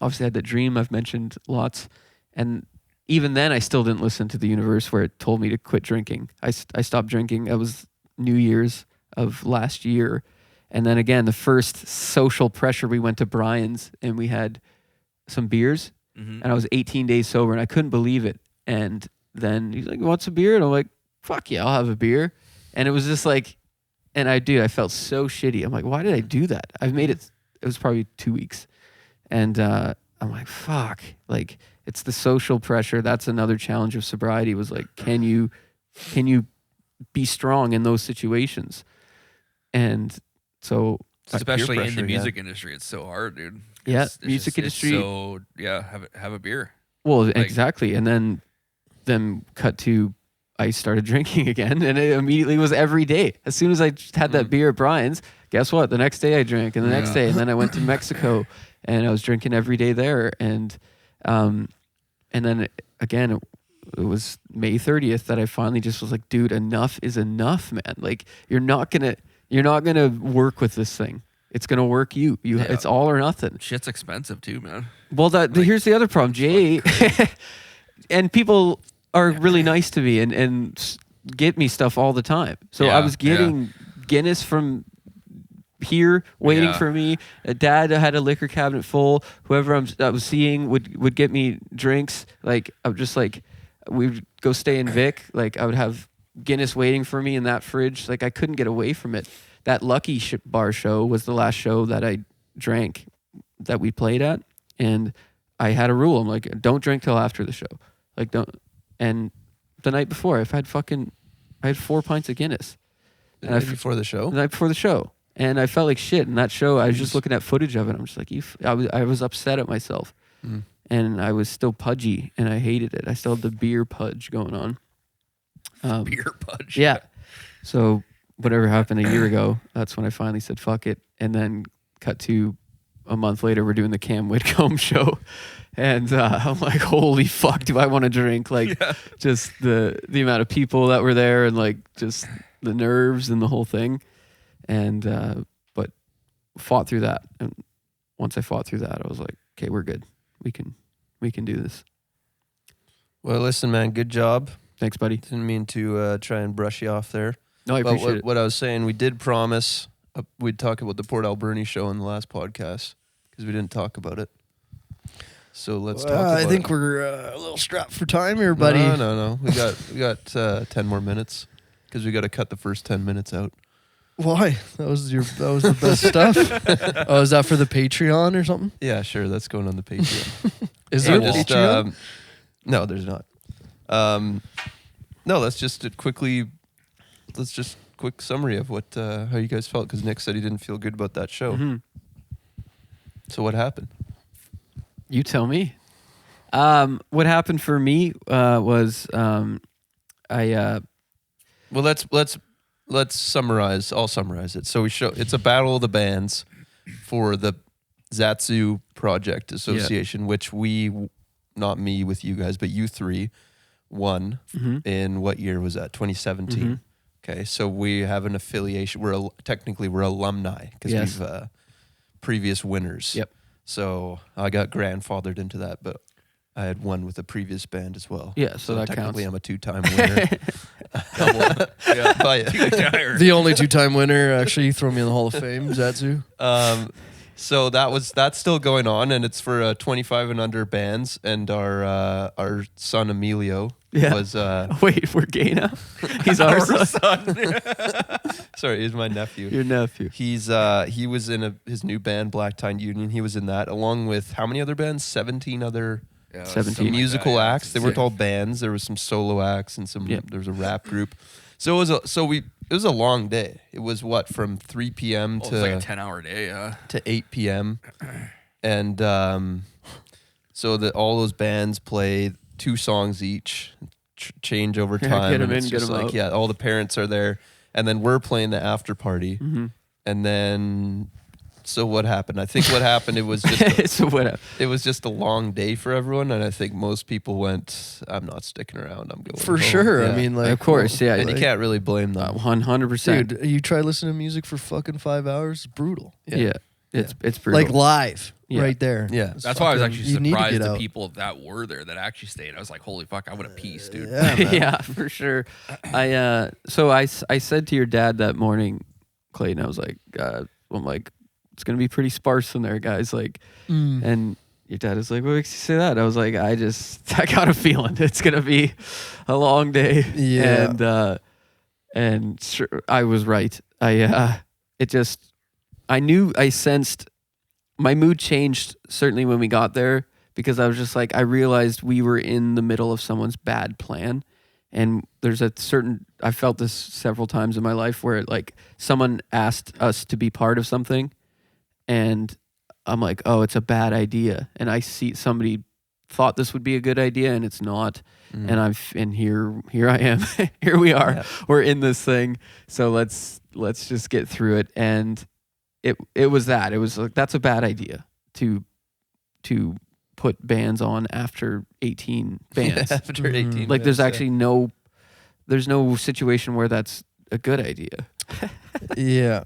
obviously I had that dream I've mentioned lots, and even then I still didn't listen to the universe where it told me to quit drinking. I stopped drinking. It was New Year's of last year. And then again, the first social pressure, we went to Brian's and we had some beers, and I was 18 days sober and I couldn't believe it. And then he's like, "Want some beer?" And I'm like, "Fuck yeah, I'll have a beer." And it was just like, and I felt so shitty. I'm like, why did I do that? I've made it. It was probably 2 weeks. And I'm like, fuck, like, it's the social pressure. That's another challenge of sobriety, was like, can you be strong in those situations? And so, especially peer in the pressure, music industry, it's so hard, dude. Yeah, It's music industry. So have a beer. Well, exactly. And then cut to, I started drinking again, and it immediately was every day. As soon as I had that beer at Brian's, guess what? The next day I drank, and the next day, and then I went to Mexico, and I was drinking every day there. And then again, it was May 30th that I finally just was like, dude, enough is enough, man. Like, you're not gonna work with this thing. It's gonna work you. It's all or nothing. Shit's expensive too, man. Well, here's the other problem, Jay, and people are really nice to me and get me stuff all the time. So I was getting Guinness from here waiting for me. Dad had a liquor cabinet full. Whoever I was seeing would get me drinks. Like, I would just like, we'd go stay in Vic. Like, I would have Guinness waiting for me in that fridge. Like, I couldn't get away from it. That Lucky Bar show was the last show that I drank that we played at. And I had a rule. I'm like, don't drink till after the show. Like, don't. And the night before, I had 4 pints of Guinness. The night before the show? The night before the show. And I felt like shit. And that show, I was just looking at footage of it. I'm just like, I was upset at myself. And I was still pudgy, and I hated it. I still had the beer pudge going on. Beer pudge. Yeah. So whatever happened a year ago, that's when I finally said, fuck it. And then cut to a month later, we're doing the Cam Whitcomb show. And I'm like, holy fuck, do I want to drink? Like, just the amount of people that were there, and like just the nerves and the whole thing. And but fought through that. And once I fought through that, I was like, okay, we're good. We can do this. Well, listen, man, good job. Thanks, buddy. Didn't mean to try and brush you off there. No, I appreciate it. What I was saying, we did promise we'd talk about the Port Alberni show in the last podcast, because we didn't talk about it. So let's talk about it. I think we're a little strapped for time here, buddy. No. We got 10 more minutes, because we got to cut the first 10 minutes out. Why? That was the best stuff. Oh, is that for the Patreon or something? Yeah, sure. That's going on the Patreon. Is there a Patreon? No, there's not. No, let's just quick summary of what how you guys felt, because Nick said he didn't feel good about that show. Mm-hmm. So what happened? You tell me. What happened for me was I. Well, let's summarize. I'll summarize it. So it's a battle of the bands for the Zatsu Project Association, which we, not me with you guys, but you three won in what year was that? 2017. Okay, so we have an affiliation. Technically we're alumni, because we've previous winners. Yep. So I got grandfathered into that, but I had won with a previous band as well. Yeah, so that technically counts. I'm a 2-time winner. The only 2-time winner. Actually, you throw me in the Hall of Fame, Zatsu. So that's still going on, and it's for 25 and under bands. And our son Emilio was Wait, we're gay now? He's our son. Sorry, he's my nephew. Your nephew. He was in his new band Black Tide Union. He was in that along with how many other bands? 17 other 17 musical like that, acts. They weren't all bands. There was some solo acts and some. There was a rap group. So it was a long day. It was what, from 3 p.m. It to was like a 10-hour day, to 8 p.m. And so that all those bands play 2 songs each, change over time. Get 'em and in, it's get just 'em like, out. yeah, all the parents are there, and then we're playing the after party, and then. So what happened? I think what happened, it was just it was just a long day for everyone, and I think most people went, I'm not sticking around. I'm going For home." sure. Yeah. I mean, like, Of course, yeah. And you can't really blame them. 100%. dude, you try listening to music for fucking 5 hours, it's brutal. Yeah. It's brutal. Like live, Yeah. right there. Yeah. It's That's why I was fucking- actually you need to surprised get the out. people that were there that actually stayed. I was like, holy fuck, I would have peaced, dude. Yeah, man. yeah, for sure. I said to your dad that morning, Clayton, I was like, I'm like, it's gonna be pretty sparse in there, guys. Like, and your dad is like, what makes you say that? I was like, I got a feeling it's gonna be a long day. Yeah. And sure, I was right. I sensed my mood changed certainly when we got there, because I was just like, I realized we were in the middle of someone's bad plan. And there's I felt this several times in my life where like someone asked us to be part of something and I'm like, oh, it's a bad idea. And I see somebody thought this would be a good idea and it's not. And here I am. Here we are. Yeah. We're in this thing. So let's just get through it. And it was that. It was like, that's a bad idea to put bands on after 18 bands. After 18 Like there's minutes, actually there's no situation where that's a good idea. Yeah.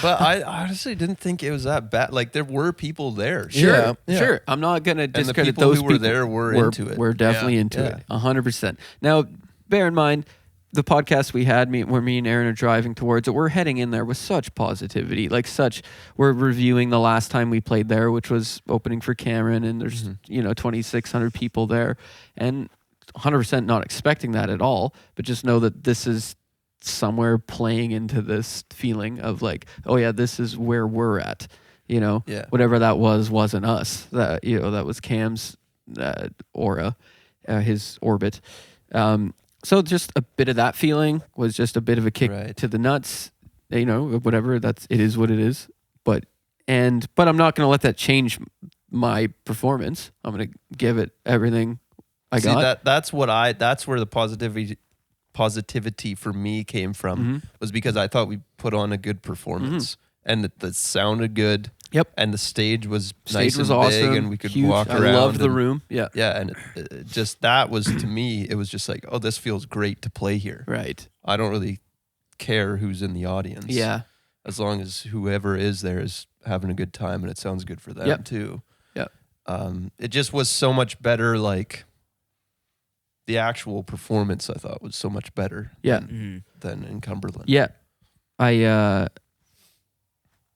But I honestly didn't think it was that bad. Like there were people there. Yeah. Sure. I'm not gonna And the discredit people those who were people. there were into it. We're definitely Yeah. into Yeah. it, 100%. Now, bear in mind, the podcast we had, where me and Aaron are driving towards it, we're heading in there with such positivity, we're reviewing the last time we played there, which was opening for Cameron, and there's 2,600 people there, and 100% not expecting that at all, but just know that this is somewhere playing into this feeling of like, oh yeah, this is where we're at. Yeah. Whatever that wasn't us. That was Cam's aura, his orbit. So just a bit of that feeling was just a bit of a kick Right. to the nuts. Whatever. It is what it is. But I'm not going to let that change my performance. I'm going to give it everything I See, got. that's where the positivity for me came from, was because I thought we put on a good performance and that sounded good. Yep. And the stage was Stage nice was and awesome. big, and we could huge. walk around. I loved the and- room. Yeah. Yeah, and it just that was, to me, it was just like, oh, this feels great to play here. Right. I don't really care who's in the audience. Yeah. As long as whoever is there is having a good time and it sounds good for them Yep. too. Yep. It just was so much better. Like the actual performance, I thought was so much better. Yeah. Than in Cumberland. Yeah.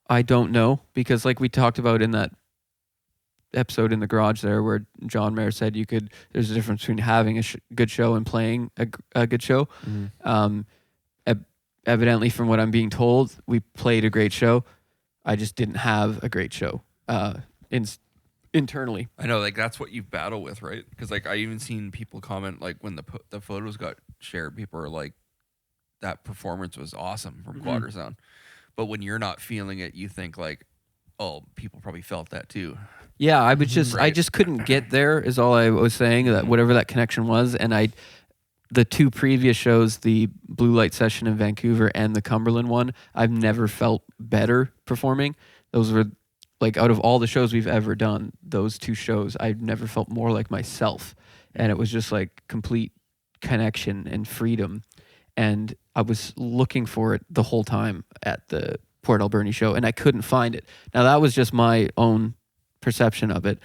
I don't know, because like we talked about in that episode in the garage there where John Mayer said there's a difference between having a good show and playing a good show. Evidently, from what I'm being told, we played a great show. I just didn't have a great show internally. I know, like that's what you battle with, right? Because like I even seen people comment like when the photos got shared, people are like, that performance was awesome from Quadra Sound. But when you're not feeling it, you think like, oh, people probably felt that too. Yeah, I was I Right. just couldn't get there is all I was saying, that whatever that connection was. And the 2 previous shows, the Blue Light session in Vancouver and the Cumberland one, I've never felt better performing. Those were like, out of all the shows we've ever done, those 2 shows, I've never felt more like myself. And it was just like complete connection and freedom. And I was looking for it the whole time at the Port Alberni show, and I couldn't find it. Now, that was just my own perception of it.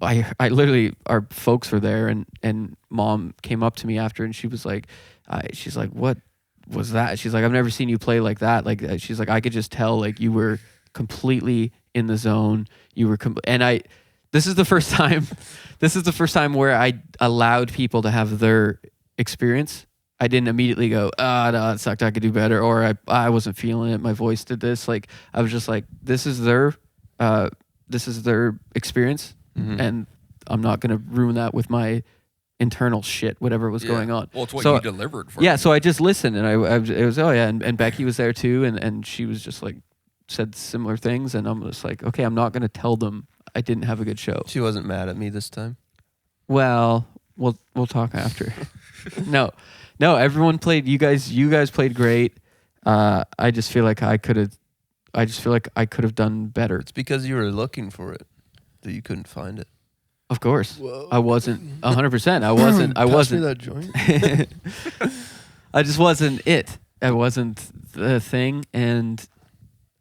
I literally, our folks were there, and Mom came up to me after, and she was like, what was that? She's like, I've never seen you play like that. Like, she's like, I could just tell, like, you were completely in the zone. You were, this is the first time, where I allowed people to have their experience. I didn't immediately go, no, it sucked. I could do better. Or I wasn't feeling it. My voice did this. Like, I was just like, this is their experience. And I'm not going to ruin that with my internal shit, whatever was going on. Well, it's what so, you delivered for. Yeah. So I just listened, and it was, and Becky was there too. And she was just like, said similar things. And I'm just like, okay, I'm not going to tell them I didn't have a good show. She wasn't mad at me this time. Well, we'll talk after. No, everyone played. You guys played great. I just feel like I could have done better. It's because you were looking for it that you couldn't find it. Of course. Whoa. I wasn't 100%. I wasn't. Pass me that joint. I just wasn't it. I wasn't the thing, and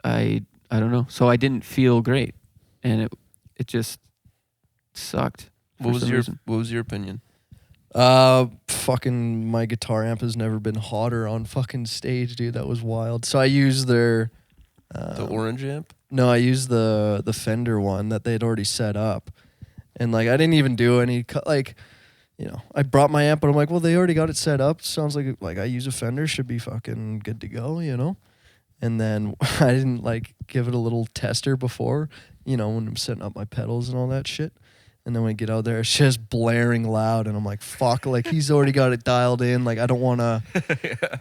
I don't know. So I didn't feel great, and it just sucked. What was your opinion? Fucking my guitar amp has never been hotter on fucking stage, dude. That was wild. So I used their The orange amp? no, I used the Fender one that they'd already set up. And like I didn't even do any I brought my amp, but I'm like, well, they already got it set up. Sounds like I use a Fender, should be fucking good to go, And then I didn't like give it a little tester before, when I'm setting up my pedals and all that shit. And then when I get out there, it's just blaring loud, and I'm like, fuck, like he's already got it dialed in. Like I don't want to.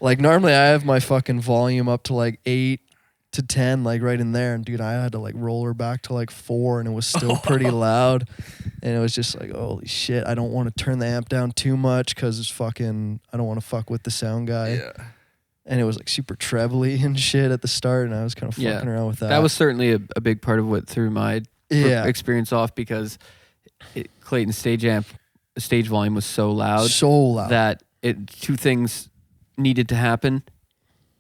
Like normally I have my fucking volume up to like 8 to 10, like right in there, and dude, I had to like roll her back to like 4, and it was still pretty loud. And it was just like, holy shit, I don't want to turn the amp down too much because it's fucking, I don't want to fuck with the sound guy. Yeah. And it was like super trebly and shit at the start, and I was kind of fucking around with that. That was certainly a big part of what threw my experience off, because Clayton's stage volume was so loud that two things needed to happen.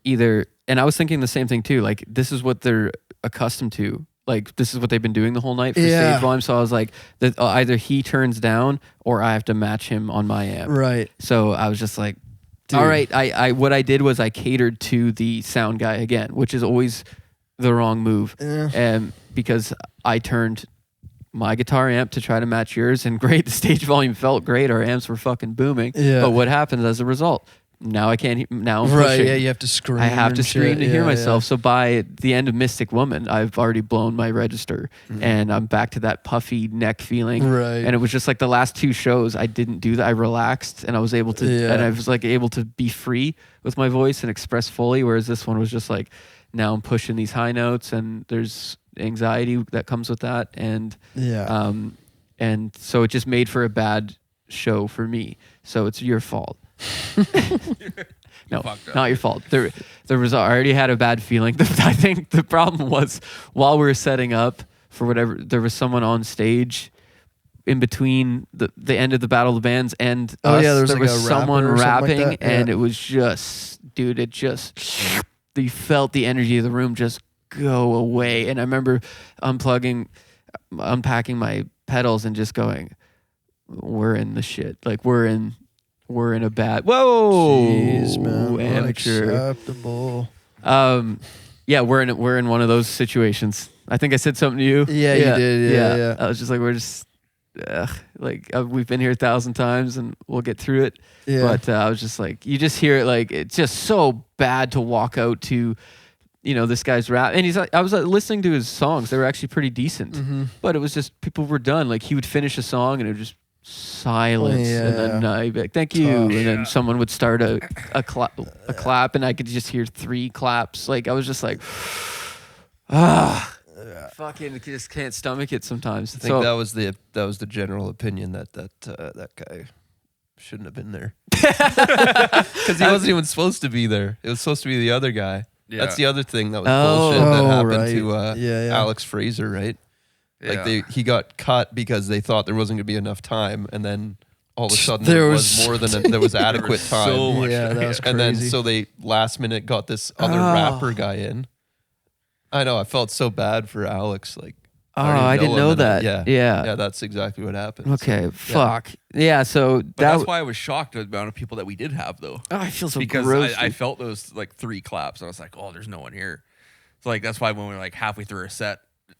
Either, and I was thinking the same thing too, like this is what they're accustomed to, like this is what they've been doing the whole night for stage volume. So I was like, either he turns down or I have to match him on my amp. Right. So I was just like, dude. All right, what I did was I catered to the sound guy again, which is always the wrong move. Because I turned my guitar amp to try to match yours, and great, the stage volume felt great. Our amps were fucking booming. Yeah. But what happens as a result? Now I can't. Now I'm pushing. Yeah, you have to scream. I have to scream to hear myself. So by the end of Mystic Woman, I've already blown my register, and I'm back to that puffy neck feeling. Right. And it was just like the last 2 shows, I didn't do that. I relaxed, and I was able to, and I was like able to be free with my voice and express fully. Whereas this one was just like, now I'm pushing these high notes, and there's anxiety that comes with that, and and so it just made for a bad show for me. So it's your fault. No, not your fault. There was, I already had a bad feeling. I think the problem was while we were setting up for whatever, there was someone on stage in between the end of the Battle of the Bands and us. There was like someone rapping, like and it was just, dude, you felt the energy of the room just go away. And I remember unpacking my pedals and just going, we're in the shit. Like we're in a bad. Whoa, jeez, man, amateur. Unacceptable. Yeah, we're in one of those situations. I think I said something to you. Yeah, you did. Yeah. I was just like, we've been here 1,000 times, and we'll get through it. Yeah. But I was just like, you just hear it, like it's just so bad to walk out to, this guy's rap, and I was listening to his songs. They were actually pretty decent, but it was just people were done. Like he would finish a song, and it would just silence, and then I'd be like, thank you, and then someone would start a clap, and I could just hear 3 claps. Like I was just like, fucking just can't stomach it sometimes. I think that was the general opinion that guy shouldn't have been there, because he wasn't even supposed to be there. It was supposed to be the other guy. Yeah. That's the other thing that was bullshit that happened to Alex Fraser, right? Like he got cut because they thought there wasn't going to be enough time, and then all of a sudden there was more than there was adequate time. So much that was crazy. And then so they last minute got this other rapper guy in. I know, I felt so bad for Alex. Like, I didn't know that. Yeah, that's exactly what happened. Okay, fuck. Yeah, so that's why I was shocked at the amount of people that we did have, though. Oh, I feel so because gross. I felt those like 3 claps. I was like, oh, there's no one here. So like that's why when we were like halfway through our set,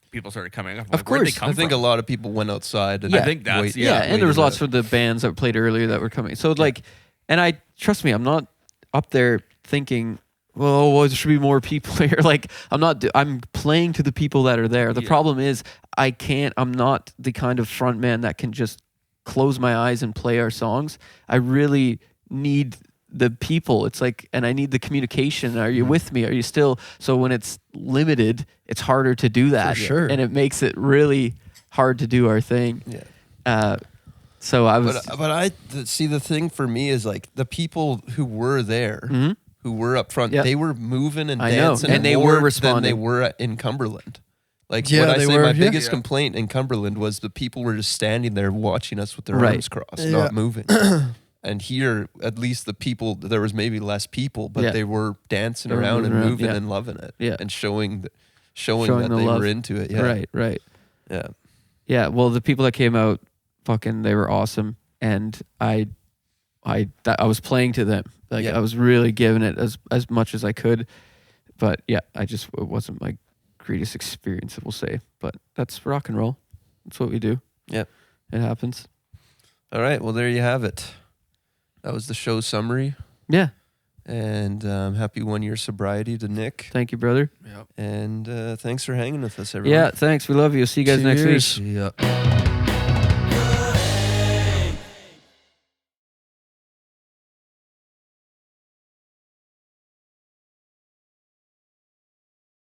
people started coming up. Of Like, where'd they course. come I think from? a lot of people went outside. And Yeah. I think that's wait- Yeah, and there was waited lots out. of the bands that played earlier that were coming. So like, and I trust me, I'm not up there thinking, well, there should be more people here. Like, I'm playing to the people that are there. The Yeah. problem is I'm not the kind of front man that can just close my eyes and play our songs. I really need the people. It's like, and I need the communication. Are you with me? Are you still? So when it's limited, it's harder to do that. For sure. And it makes it really hard to do our thing. Yeah. So I was, See, the thing for me is like the people who were there, who were up front, Yeah. they were moving and I know, dancing, and they more were than they responding. were in Cumberland. Like Yeah, what I they say, were, my yeah. biggest complaint in Cumberland was the people were just standing there watching us with their Right. arms crossed, Yeah. not moving. And here, at least the people, there was maybe less people, but Yeah. they were dancing They were around moving and around, moving yeah. and loving it, Yeah. and showing that the they love. were into it. Yeah, right. Yeah, Yeah, well, the people that came out, they were awesome, and I was playing to them. Like Yeah. I was really giving it as much as I could, but yeah, it wasn't my greatest experience, we'll say. But that's rock and roll. That's what we do. Yep. It happens. All right, well there you have it. That was the show summary, Yeah. and happy 1 year sobriety to Nick. Thanks, brother. Yep. And thanks for hanging with us, everyone. Yeah, thanks. We love you. See you guys next week. Cheers. Yeah.